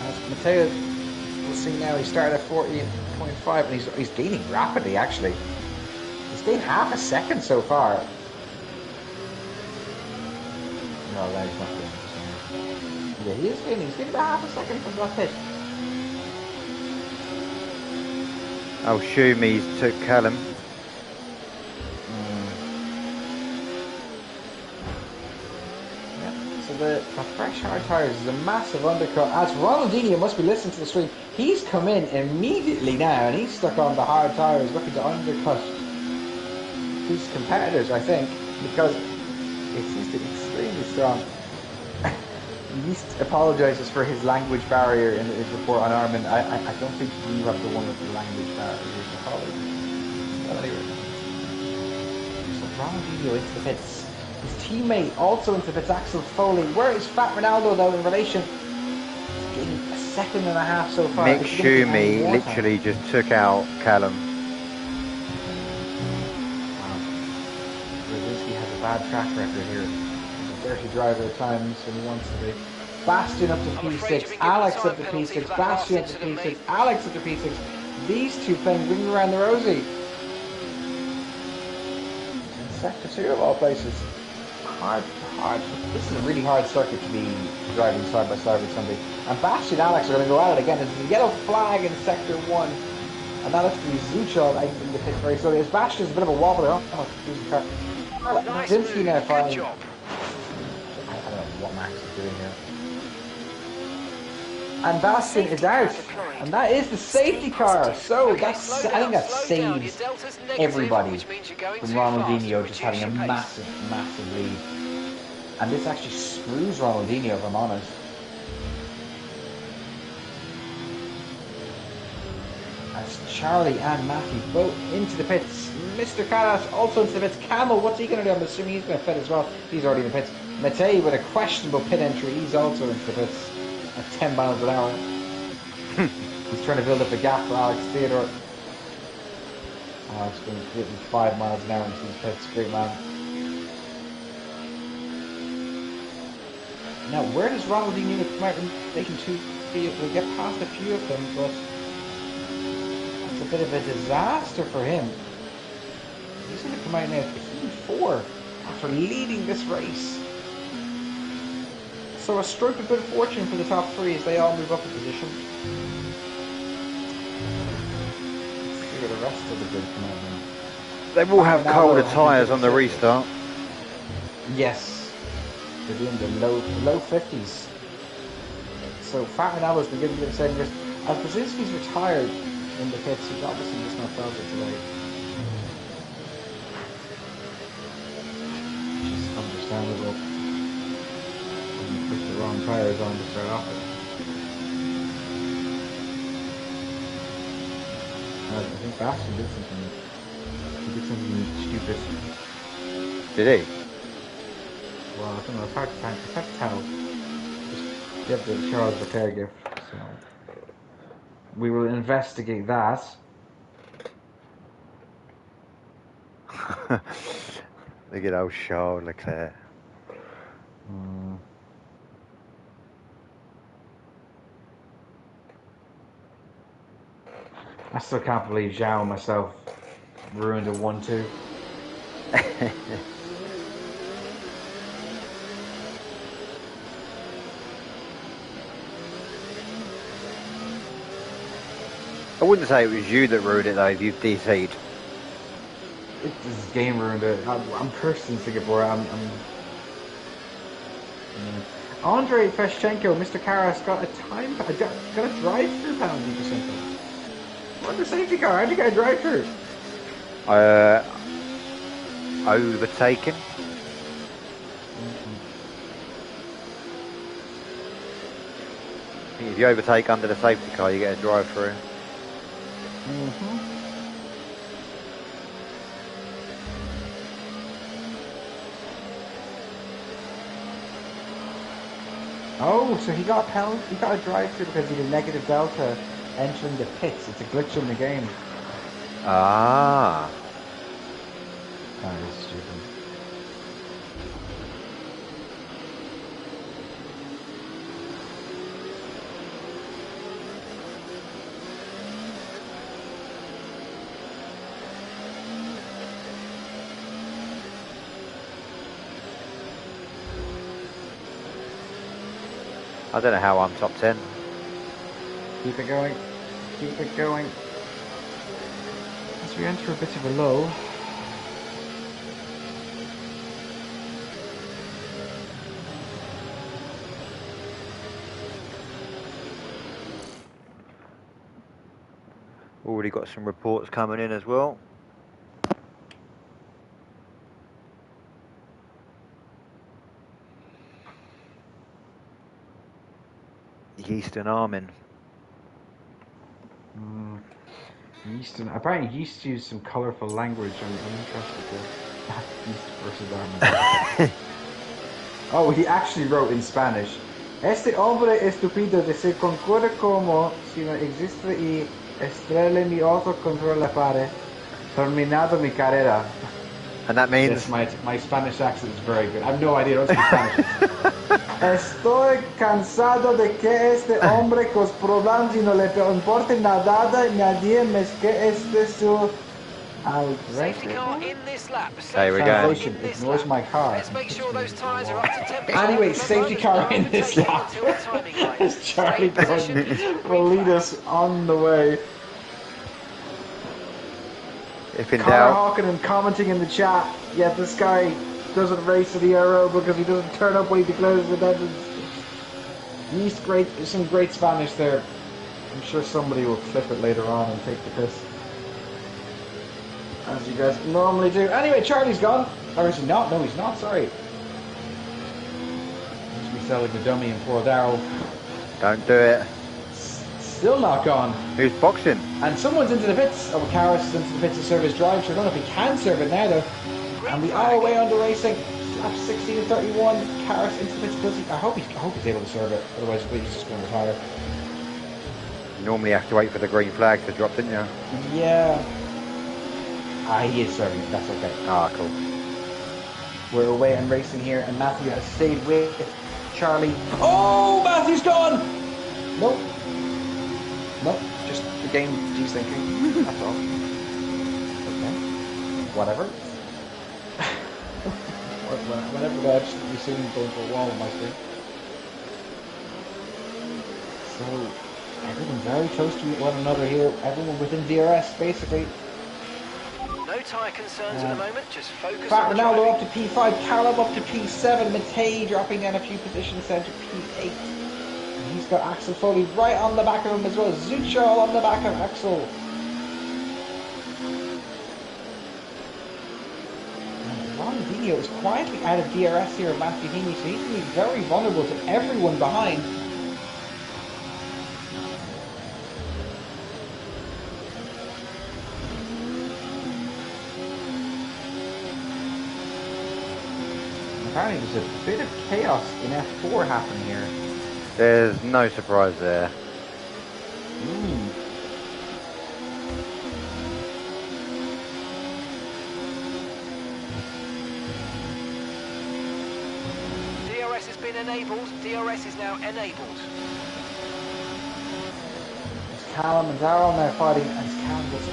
As Matteo, we'll see now, he started at 40.5 and he's gaining rapidly actually. He's gained half a second so far. No, that is not good. Yeah, he's gaining about half a second from that pit. Oh, Schumi took Callum. So the fresh hard tyres is a massive undercut. As Ronaldinho must be listening to the stream, he's come in immediately now and he's stuck on the hard tyres looking to undercut his competitors, I think, because it seems to be extremely strong. He apologises for his language barrier in his report on Armin. I don't think you have the one with the language barrier. Well, anyway. So Ronaldinho into the pits. His teammate also into the pits, Axel Foley. Where is Fat Ronaldo though in relation? He's getting a second and a half so far. Mick Schumi literally just took out Callum. Brzezinski has a bad track record here. He's a dirty driver at times when he wants to be. Bastian up to P6, Alex up to P6, Bastian up to P6, Alex up to P6. These two playing ring around the rosy. In sector 2 of all places. hard. This is a really hard circuit to be driving side by side with somebody. And Bastian and Alex are going to go at it again. There's a yellow flag in sector 1. And that looks to be Zuchov exiting the pit very slowly. As Bastian's a bit of a wobbler. Oh, losing car. Nice Brzezinski move, now good fine. job. I don't know what Max is doing here. And Bastian is out. And that is the safety car. So that's, I think that saves everybody from Ronaldinho just having a massive lead. And this actually screws Ronaldinho, if I'm honest. As Charlie and Matthew both into the pits. Mr. Karas also into the pits. Camel, what's he going to do? I'm assuming he's going to pit as well. He's already in the pits. Matei with a questionable pit entry. He's also into the pits at 10 miles an hour. He's trying to build up a gap for Alex Theodore. Alex going to 5 miles an hour into the pits. Great man. Now, where does Ronaldinho come out? Making 2 we'll get past a few of them, but it's a bit of a disaster for him. He's going to come out now P4 after leading this race. So a stroke of good fortune for the top 3 as they all move up a position. Let's see where the rest of the grid come out now. They will have colder tyres on the restart. Yes. They're doing the low 50s. So Farinello's been giving it a second risk. As Brzezinski's retired in the pits, he's obviously just not felt it today. Which is understandable. When you push the wrong tyres on to start off with. I think Bastian did something. He did something stupid. Did he? Well, I don't know, it's hard to tell. Just get the Charles Leclerc gift, so we will investigate that. Look at old Charles Leclerc. I still can't believe Zhao and myself ruined a 1-2. I wouldn't say it was you that ruined it though, if you've DC'd. This game ruined it. I'm cursed in Singapore. Andrei Peshchenko, Mr. Karas got a drive-through penalty for something. What the safety car? How'd you get a drive-through? Overtaken. I think if you overtake under the safety car, you get a drive-through. Oh, so he got a penalty. He got a drive-through because he had a negative delta entering the pits. It's a glitch in the game. Ah. That is stupid. I don't know how I'm top 10. Keep it going. Keep it going. As we enter a bit of a lull. Already got some reports coming in as well. Eastern Armin. Easton. Apparently, Yeast used some colourful language. I'm interested to Yeast versus Armin. Oh, he actually wrote in Spanish. Este hombre estúpido de se concorda como si no existe y estrella mi auto contra la pared. Terminado mi carrera. And that means... Yes, my Spanish accent is very good. I have no idea. I don't speak Spanish. Estoy cansado de que este hombre con problemas y no le importa nada, nadie más que este su Safety car in this lap. There we go. Translation, ignores my car. Let's make sure those tyres are up to temperature. Anyway, safety car in this lap. As Charlie Gordon will lead us on the way. If in Connor doubt, Hawkinen commenting in the chat, yeah, this guy doesn't race to the Aero because he doesn't turn up when he declares his attendance. There's some great Spanish there. I'm sure somebody will clip it later on and take the piss. As you guys normally do. Anyway, Charlie's gone. Or is he not? No, he's not, sorry. He's reselling the dummy and poor Daryl. don't do it. Still not gone. Who's boxing? And someone's into the pits. Oh, Karras is into the pits to serve his drive. So I don't know if he can serve it now though. And we are away on the racing. Lap 16 and 31. Karras into the pits. Does he? I hope he's able to serve it. Otherwise, he's just going to retire. You normally have to wait for the green flag to drop, didn't you? Yeah. He is serving. That's okay. Ah, cool. We're away and racing here, and Matthew has stayed with Charlie. Oh, Matthew's gone! Nope. Nope. Just the game he's thinking. That's all. Okay. Whatever. Whatever that you see me going for a wall on my screen. So, everyone very close to one another here. Everyone within DRS, basically. No tyre concerns at the moment, just focus Fat on Ronaldo driving. up to P5, Callum up to P7, Matei dropping down a few positions down to P8. And he's got Axel Foley right on the back of him as well. Zuchal on the back of Axel. And Ron Dino is quietly out of DRS here at Matthew Heaney, so he's going to be very vulnerable to everyone behind. Apparently there's a bit of chaos in F4 happening here. There's no surprise there. DRS has been enabled. DRS is now enabled. It's Callum and Darrell now fighting as Callum gets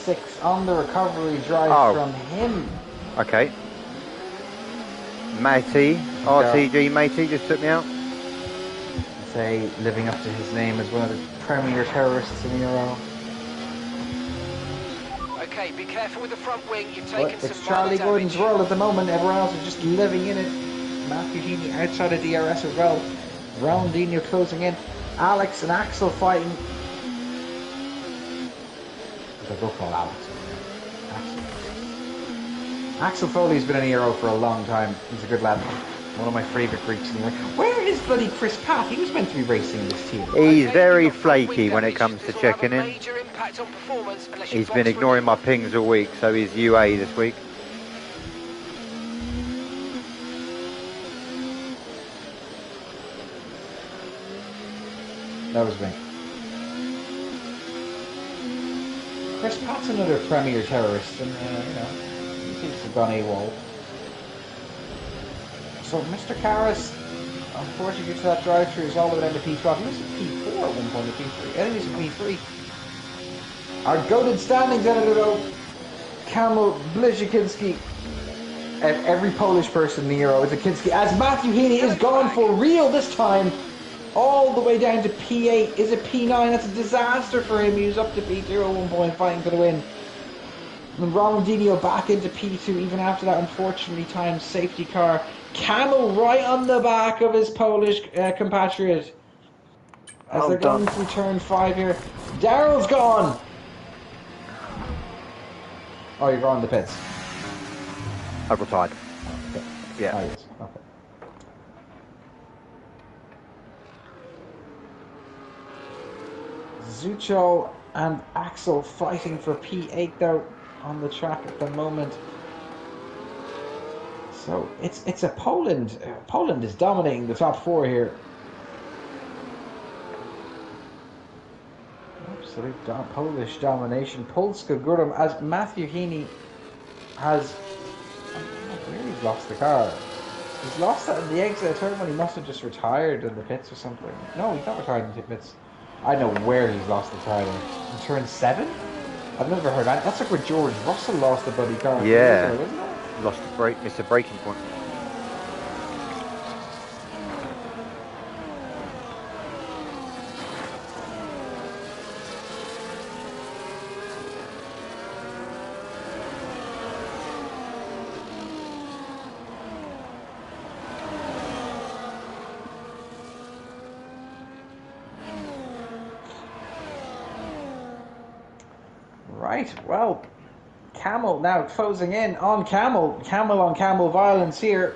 P6 on the recovery drive from him. Okay. Matey, RTG Matey just took me out. Say, living up to his name as one of the premier terrorists in Euro. Okay, be careful with the front wing. You've taken But it's some Charlie minor Gordon's damage. world at the moment. Everyone else is just living in it. Matthew Heaney outside of DRS as well. Roundinho closing in. Alex and Axel fighting. They're both called Alex. Axel Foley's been in Euro for a long time. He's a good lad. One of my favourite Greeks anyway. Where is bloody Chris Patt? He was meant to be racing this team. He's very flaky when it comes to checking in. He's been ignoring my pings all week, so he's UA this week. That was me. Chris Patt's another premier terrorist, and you know, he seems to have gone AWOL. So Mr. Karras, unfortunately due to that drive-through, is all the way down to P12. He was at P4 at one point, or P3. I think he's at P3. Our goated standings editor though, Kamil Blizikinski. Every Polish person in the Euro is a Kinski, as Matthew Heaney is gone for real this time. All the way down to P8, is it P9? That's a disaster for him. He was up to P2 at one point, fighting for the win. And Ronaldinho back into P2 even after that unfortunately timed safety car. Camel right on the back of his Polish compatriot. As they're going through turn 5 here. Daryl's gone! Oh, you're going to the pits. I've retired. Okay. Yeah. Oh, yes. Okay. Zucho and Axel fighting for P8 though on the track at the moment. So it's a Poland. Poland is dominating the top 4 here. Absolute Polish domination. Polska Górą as Matthew Heaney has. I don't know where he's lost the car. He's lost that in the exit turn when he must have just retired in the pits or something. No, he's not retired in the pits. I don't know where he's lost the tire in turn 7? I've never heard that. That's like where George Russell lost the bloody car. Yeah. Isn't it? Lost the break, missed a braking point. Right, well, Camel now closing in on Camel. Camel on Camel violence here.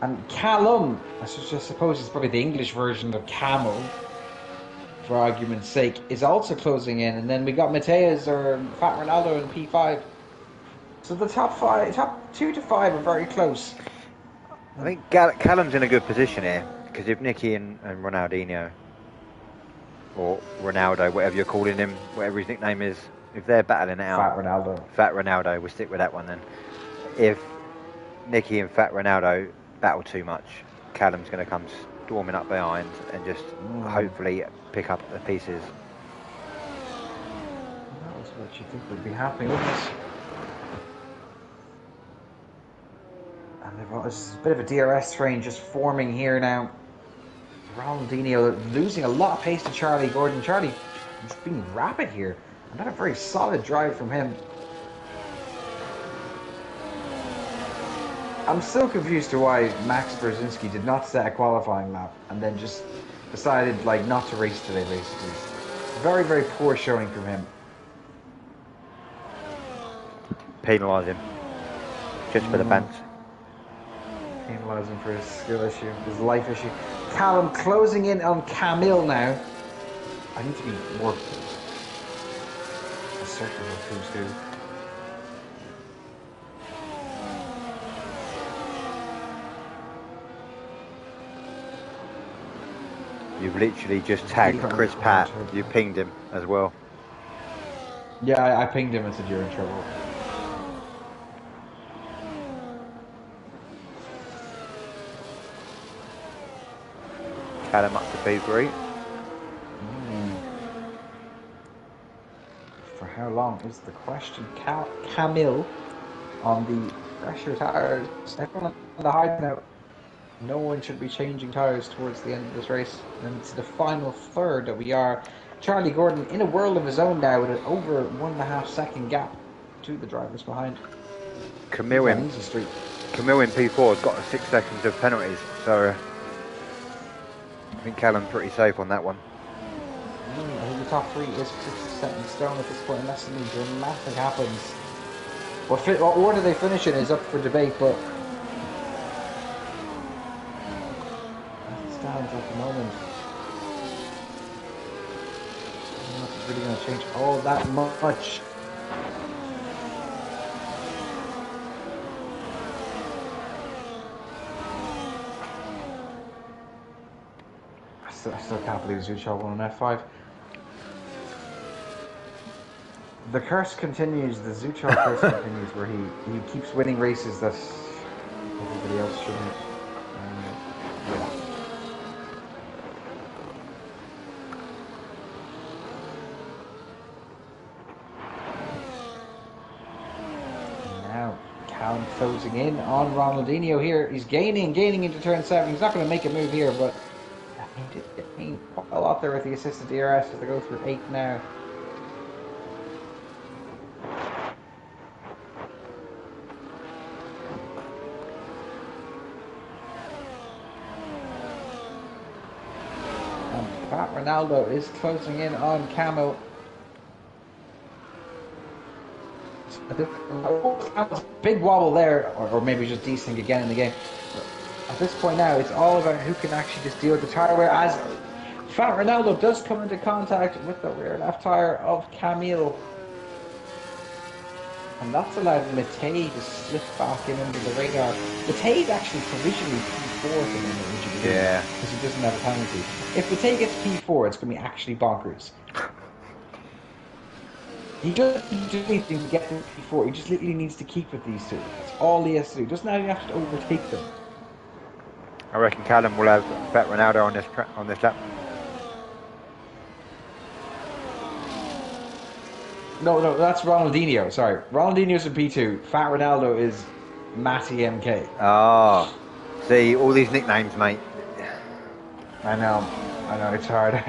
And Callum, I suppose it's probably the English version of Camel, for argument's sake, is also closing in. And then we got Mateus or Fat Ronaldo in P5. So the top 2 to 5 are very close. I think Callum's in a good position here, because if Nicky and Ronaldinho, or Ronaldo, whatever you're calling him, whatever his nickname is, if they're battling it out... Fat Ronaldo, we'll stick with that one then. If Nicky and Fat Ronaldo battle too much, Callum's going to come storming up behind and just hopefully pick up the pieces. That was what you think would be happening, wouldn't it? And there's a bit of a DRS train just forming here now. Ronaldinho losing a lot of pace to Charlie Gordon. Charlie just being rapid here. And not a very solid drive from him. I'm still confused to why Max Brzezinski did not set a qualifying lap and then just decided like not to race today, basically. Very, very poor showing from him. Penalise him. Just for the bants. Penalise him for his skill issue, his life issue. Callum closing in on Camille now. I need to be more assertive of who's who. You've literally just tagged Chris Pratt. You pinged him as well. Yeah, I pinged him and said you're in trouble. Callum up to P3. For how long is the question? Camille on the pressure tires. Everyone on the hard note. No one should be changing tyres towards the end of this race. And it's the final third that we are. Charlie Gordon in a world of his own now with an over 1.5 second gap to the drivers behind. Camille in P4 has got 6 seconds of penalties, so I think Callum's pretty safe on that one. I think the top 3 is set in stone at this point unless something dramatic happens. What order they finish in is up for debate, but stands at the moment. I don't know if it's really going to change all that much. I still can't believe Zuchal won an F5. The curse continues, the Zuchal curse continues, where he keeps winning races that everybody else shouldn't. Yeah. Now, Callum closing in on Ronaldinho here. He's gaining into turn 7. He's not going to make a move here, but he did gain quite a lot there with the assisted DRS as they go through 8 now. Ronaldo is closing in on Camo. Big wobble there, or maybe just desync again in the game. At this point now, it's all about who can actually just deal with the tyre wear, as Fat Ronaldo does come into contact with the rear left tyre of Camille. And that's allowed Matei to slip back in under the radar. Matei's actually provisionally P4 in the original yeah, because he doesn't have a penalty. If Matei gets P4, it's going to be actually bonkers. He just needs to get to P4. He just literally needs to keep with these two. That's all he has to do. Doesn't have to overtake them. I reckon Callum will have Fat Ronaldo on this lap. No, that's Ronaldinho. Sorry, Ronaldinho's in P2. Fat Ronaldo is Matty MK. Ah, see, all these nicknames, mate. I know, it's hard.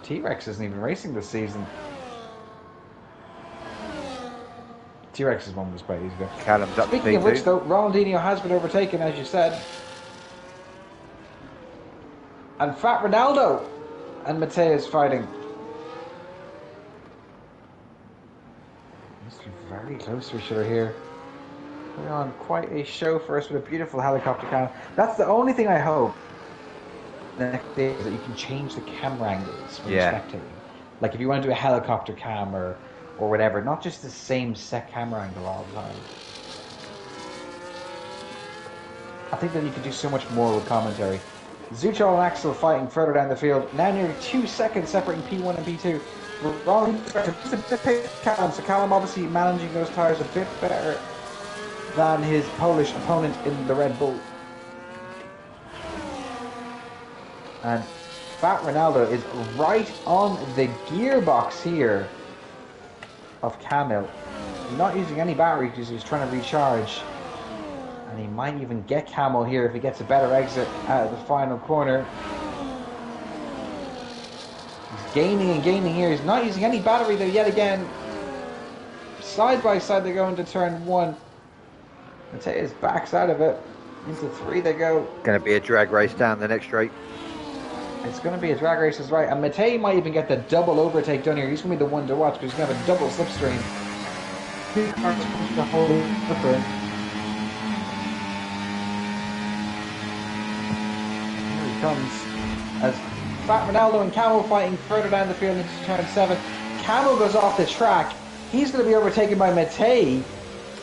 T-Rex isn't even racing this season. T-Rex is one was quite easy. Callum's up Speaking to of P2. which, though, Ronaldinho has been overtaken, as you said. And Fat Ronaldo and Mateus fighting. These are very close to each other here. We're on quite a show for us with a beautiful helicopter cam. That's the only thing I hope the next day is that you can change the camera angles when you're spectating. Like if you want to do a helicopter cam or whatever, not just the same set camera angle all the time. I think that you could do so much more with commentary. Zuchol and Axel fighting further down the field. Now nearly 2 seconds separating P1 and P2. Just a bit past Callum, so Callum obviously managing those tyres a bit better than his Polish opponent in the Red Bull. And Fat Ronaldo is right on the gearbox here of Camille. He's not using any battery because he's trying to recharge. And he might even get Camel here if he gets a better exit out of the final corner. He's gaining and gaining here. He's not using any battery though yet again. Side by side they go into turn 1. Mateus backs out of it. Into 3 they go. Going to be a drag race down the next straight. It's going to be a drag race, is right. And Matei might even get the double overtake done here. He's going to be the one to watch because he's going to have a double slipstream. Two cars push the whole upper. Here he comes as Fat Ronaldo and Camel fighting further down the field into turn 7. Camel goes off the track. He's going to be overtaken by Matei. I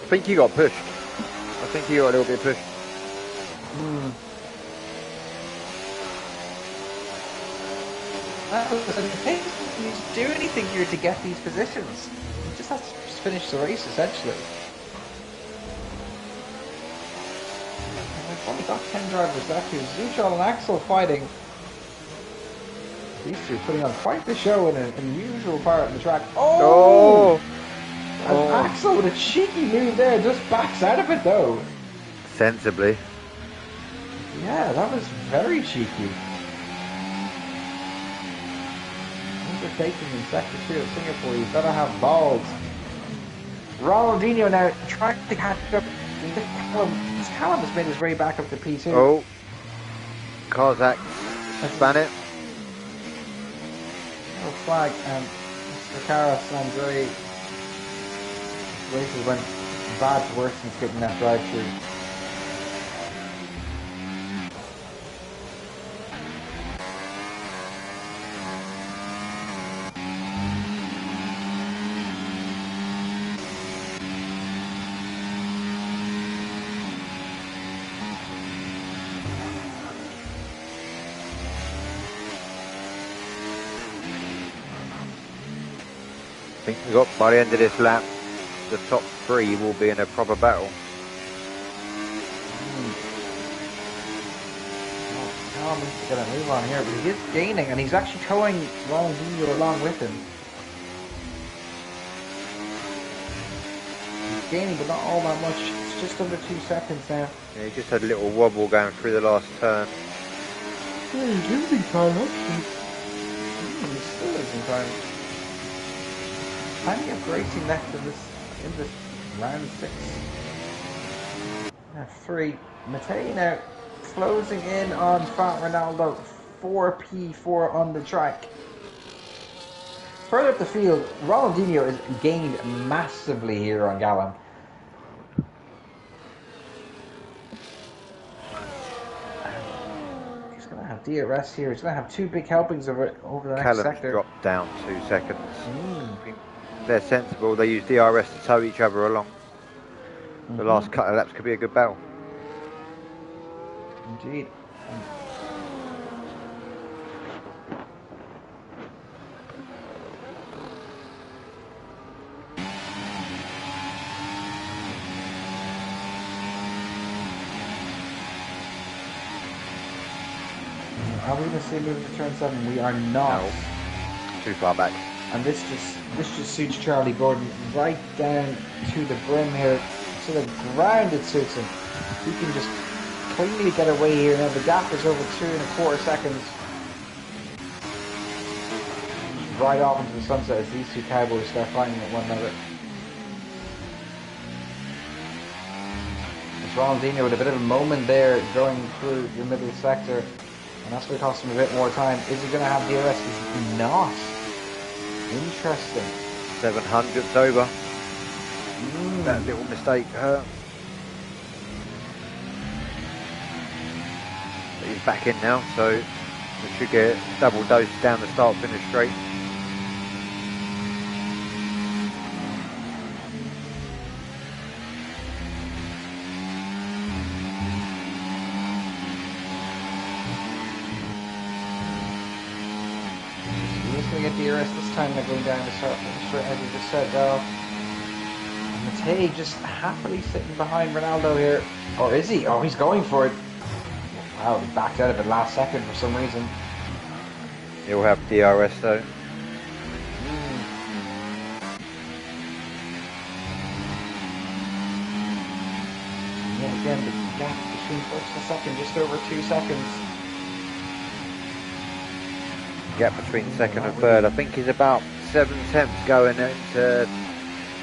think he got pushed. I think he got a little bit pushed. He doesn't need to do anything here to get these positions. He just has to finish the race, essentially. And we've only got 10 drivers left here. Zuchol and Axel fighting. These two putting on quite the show in an unusual part of the track. Oh! And Axel with a cheeky move there just backs out of it, though. Sensibly. Yeah, that was very cheeky. Overtaking in sector 2 of Singapore, you've got to have balls. Ronaldinho now trying to catch up. Callum has made his way back up to P2. Oh, Kozak span it. No flag, and Mr. Karas Andrei races went bad to worse since getting that drive through. I think we got by the end of this lap, the top 3 will be in a proper battle. He's going to move on here, but he is gaining, and he's actually towing Ronaldinho along with him. He's gaining, but not all that much. It's just under 2 seconds now. Yeah, he just had a little wobble going through the last turn. Yeah, he's losing time, actually. He still losing time. Plenty of racing left in this round 6. Now 3. Matei now closing in on Fat Ronaldo. 4P4 on the track. Further up the field, Ronaldinho has gained massively here on Gallon. He's going to have DRS here. He's going to have 2 big helpings over the next Callum's sector. dropped down 2 seconds. They're sensible. They use DRS to tow each other along. The last couple of laps could be a good battle. Indeed. Are we going to see a move to turn 7? We are not. No. too far back. And this just suits Charlie Gordon right down to the brim here. To the ground it suits him. He can just cleanly get away here. Now the gap is over 2.25 seconds. Right off into the sunset as these two cowboys start fighting at one another. It's Ronaldinho with a bit of a moment there going through the middle sector. And that's going to cost him a bit more time. Is he going to have DRS? Is he not? Interesting. 700's over. That little mistake hurt. But he's back in now, so we should get double dose down the start finish straight. Get DRS this time. They're going down the start straight as we just said though. Matei just happily sitting behind Ronaldo here. Or is he? Oh, he's going for it. Wow, he backed out of it last second for some reason. He'll have DRS though. Yet again, the gap between first and second just over 2 seconds. Gap between second and third. I think he's about 7 tenths going into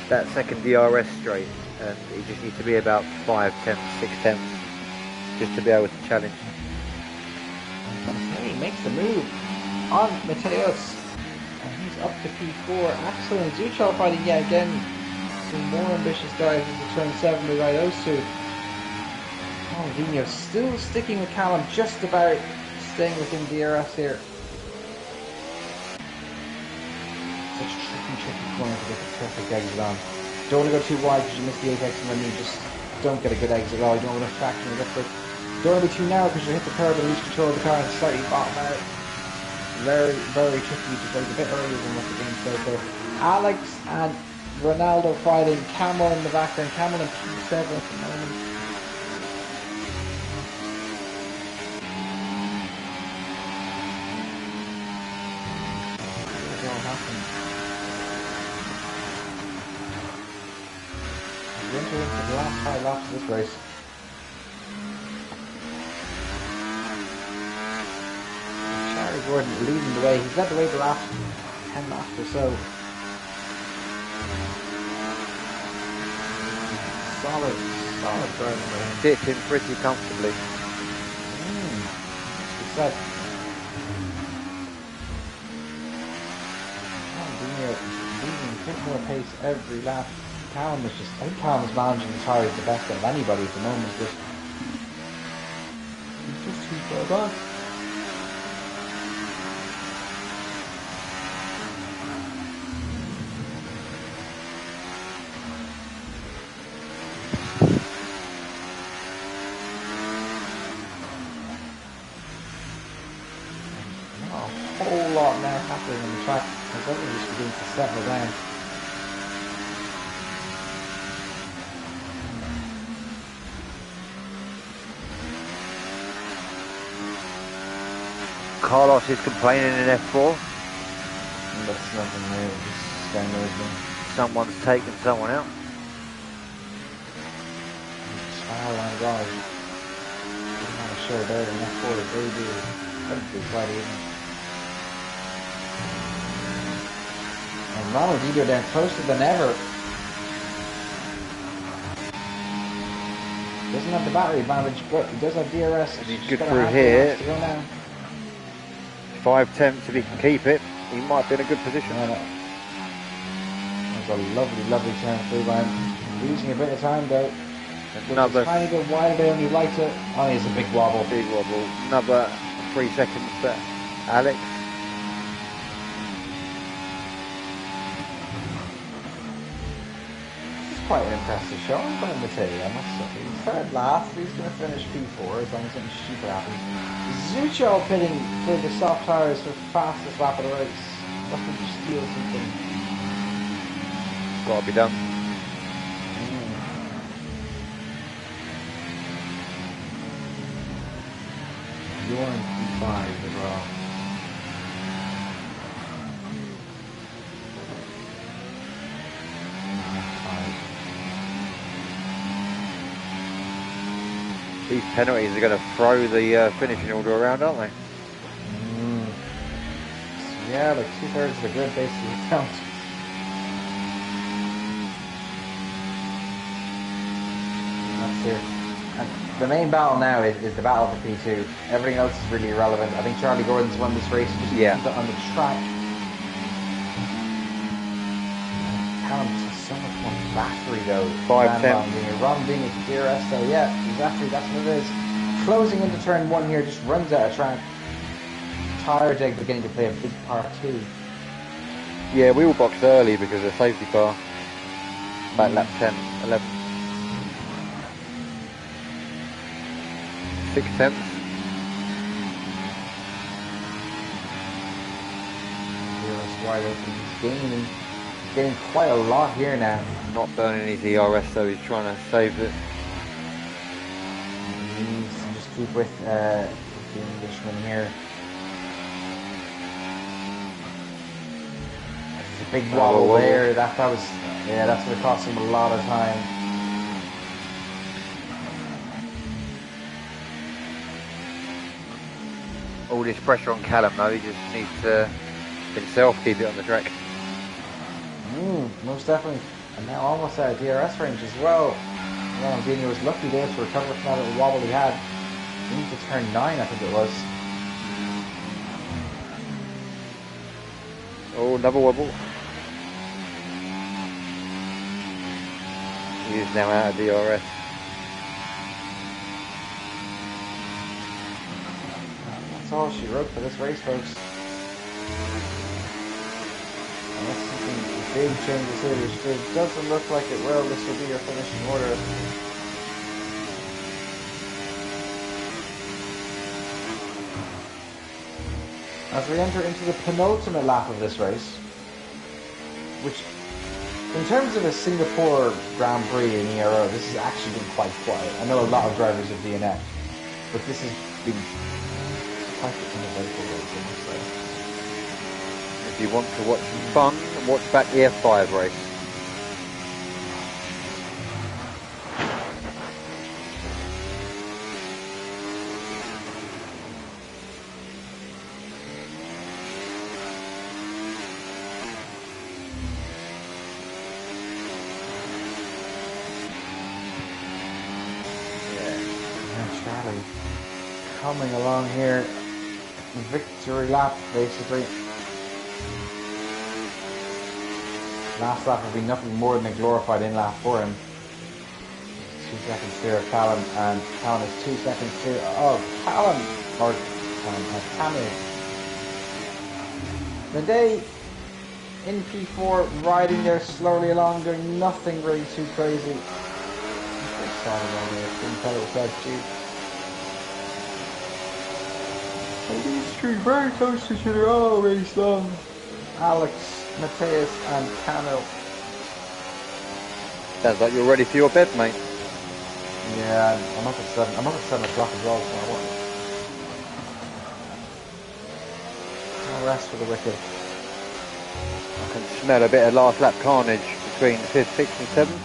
that second DRS straight, and he just needs to be about 5 tenths, 6 tenths, just to be able to challenge. He makes the move on Mateus, and he's up to P4. Axel and Zuchal fighting yet again. Some more ambitious guys into turn 7 to ride those two. Ronaldinho still sticking with Callum, just about staying within DRS here. Such a tricky corner to get the perfect exit on. Don't want to go too wide because you miss the apex, and then you just don't get a good exit at all. You don't want to fraction it up, but don't want to be too narrow because you hit the curb and lose control of the car and slightly bottom out. Very, very tricky to break a bit earlier than what the game says there. Alex and Ronaldo fighting. Camel in the background. Camel in P7 at the moment. We're into the last 5 laps of this race. Charlie Gordon leading the way. He's led the way the last 10 laps or so. Solid burn for him. Sitting pretty comfortably. He said. Losing a bit more pace every lap. Callum is just, I think Callum is managing the tyres the best out of anybody at the moment, but he's just too far back. Not a whole lot now happening on the track, as everything is beginning to settle down. Carlos is complaining in F4. That's nothing new, just going over. Someone's taken someone out. Foul on Raj. I'm not sure there in F4 that they do. Hopefully quite even. And Ronaldinho down closer than ever. Doesn't have the battery advantage, but he does have DRS. And he's good through here. 5 tenths if he can keep it. He might be in a good position. That was a lovely turn through by him. Losing a bit of time though. Another tiny bit wider there and he liked it. Oh, it's a big wobble. big wobble. Another 3 seconds for Alex. Quite an impressive showing by Matei, I must say. He's third last, he's going to finish P4 as long as something stupid happens. Zuchal pitting for the soft tyres for fastest lap of the race. Looking to steal something. Gotta be done. You're in P5 as well. These penalties are going to throw the finishing order around, aren't they? Yeah, like 2/3 of the grid basically count. That's it. And the main battle now is the battle for P2. Everything else is really irrelevant. I think Charlie Gordon's won this race just on the track. Callum has so much more battery though. 5-10. Ron Dini to DRS though, yeah, exactly, that's what it is. Closing into turn 1 here, just runs out of track. Tyre deck beginning to play a big part too. Yeah, we all boxed early because of the safety car. About lap 10, 11. 6/10. DRS wide open. He's gaining quite a lot here now. Not burning his ERS, so he's trying to save it. He needs to just keep with the Englishman here. There's a big wobble there. That's going to cost him a lot of time. All this pressure on Callum though, he just needs to himself keep it on the track. Most definitely. And now almost out of DRS range as well. Dini was lucky there to recover from that little wobble he had. Into turn 9, I think it was. Oh, another wobble. He is now out of DRS. That's all she wrote for this race, folks. Unless something big changes here, which it doesn't look like it will, this will be your finishing order. As we enter into the penultimate lap of this race, which, in terms of a Singapore Grand Prix in ERO, this has actually been quite quiet. I know a lot of drivers have DNF, but this has been quite an uneventful race, I must say. If you want to watch some fun, watch back the F5 race. Charlie coming along here, victory lap basically. Last lap will be nothing more than a glorified in lap for him. 2 seconds clear of Callum, and Callum is 2 seconds clear of Callum, or Camille. Nadej in P4, riding there slowly along, doing nothing really too crazy. These three very close to each other all race long. Alex, Matthias and Camille. Sounds like you're ready for your bed, mate. Yeah, I'm up at 7. I'm up at 7 o'clock as well, so no rest for the wicked. I can smell a bit of last lap carnage between 5th, 6th and 7th.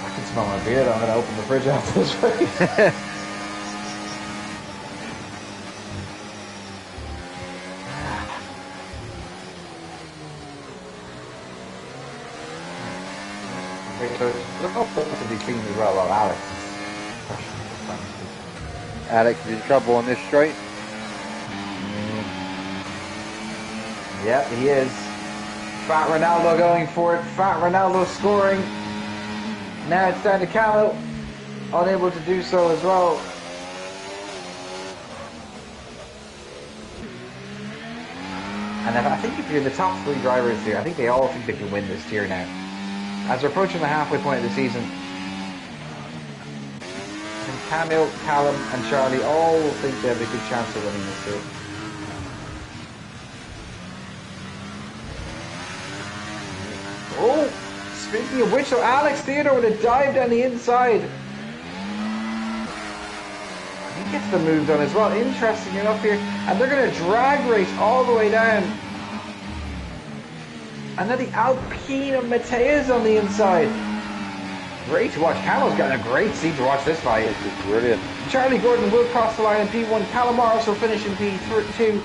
I can smell my beard. I'm going to open the fridge after this race. Look up to be clean as well, Alex. Alex is in trouble on this straight. Yeah, he is. Fat Ronaldo going for it. Fat Ronaldo scoring. Now it's down to Camille. Unable to do so as well. And I think if you're the top 3 drivers here, I think they all think they can win this tier now. As we're approaching the halfway point of the season, and Camille, Callum and Charlie all think they have a good chance of winning this tier. Oh, speaking of which, so Alex Theodore with a dive down the inside. He gets the move done as well. Interesting enough here. And they're going to drag race all the way down. And then the Alpine of Matthias on the inside. Great to watch. Camel's got a great seat to watch this fight. This is brilliant. Charlie Gordon will cross the line in P1. Calamaris will finish in P2.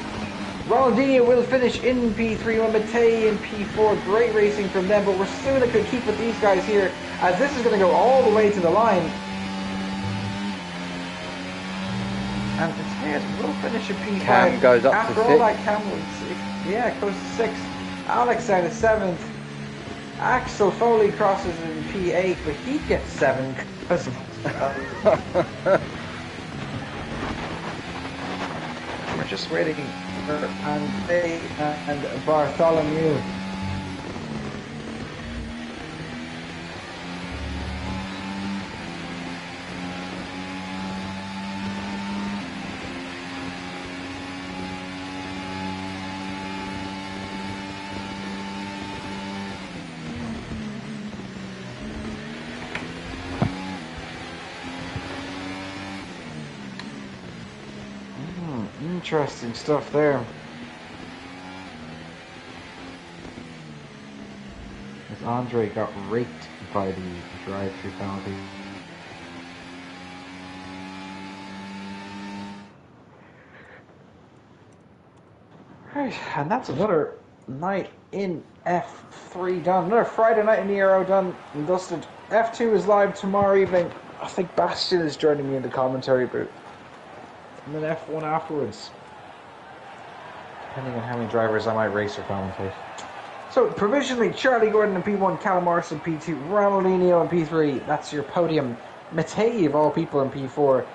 Ronaldinho will finish in P3. And Matei in P4. Great racing from them, but we're still going to keep with these guys here, as this is going to go all the way to the line. And Mateus will finish in P5. Cam goes up After to all 6. that, Cam will, yeah, goes to 6. Alex down to 7th. Axel Foley crosses in P8, but he gets 7th. We're just waiting for Andrei and Bartholomew. Interesting stuff there. As Andre got raked by the drive-through penalty. Right, and that's another night in F3 done. Another Friday night in the Aero done and dusted. F2 is live tomorrow evening. I think Bastian is joining me in the commentary booth. And then F1 afterwards. Depending on how many drivers I might race or commentate. So, provisionally, Charlie Gordon in P1, Calamaris in P2, Ronaldinho in P3. That's your podium. Matei, of all people, in P4.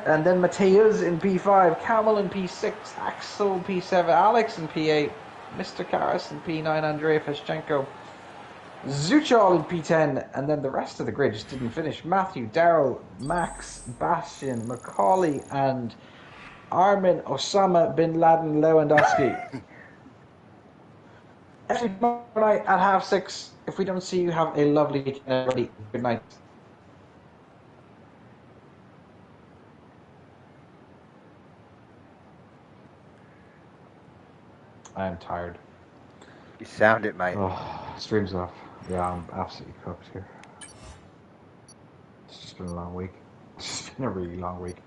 And then Mateus in P5, Camel in P6, Axel in P7, Alex in P8, Mr. Karras in P9, Andrei Feschenko, Zuchal in P10, and then the rest of the grid just didn't finish. Matthew, Daryl, Max, Bastian, Macaulay, and Armin Osama Bin Laden Lewandowski. Every night at 6:30. If we don't see you, have a lovely weekend, everybody. Good night. I am tired. You sound it, mate. Oh, stream's off. Yeah, I'm absolutely cooked here. It's just been a long week. It's just been a really long week.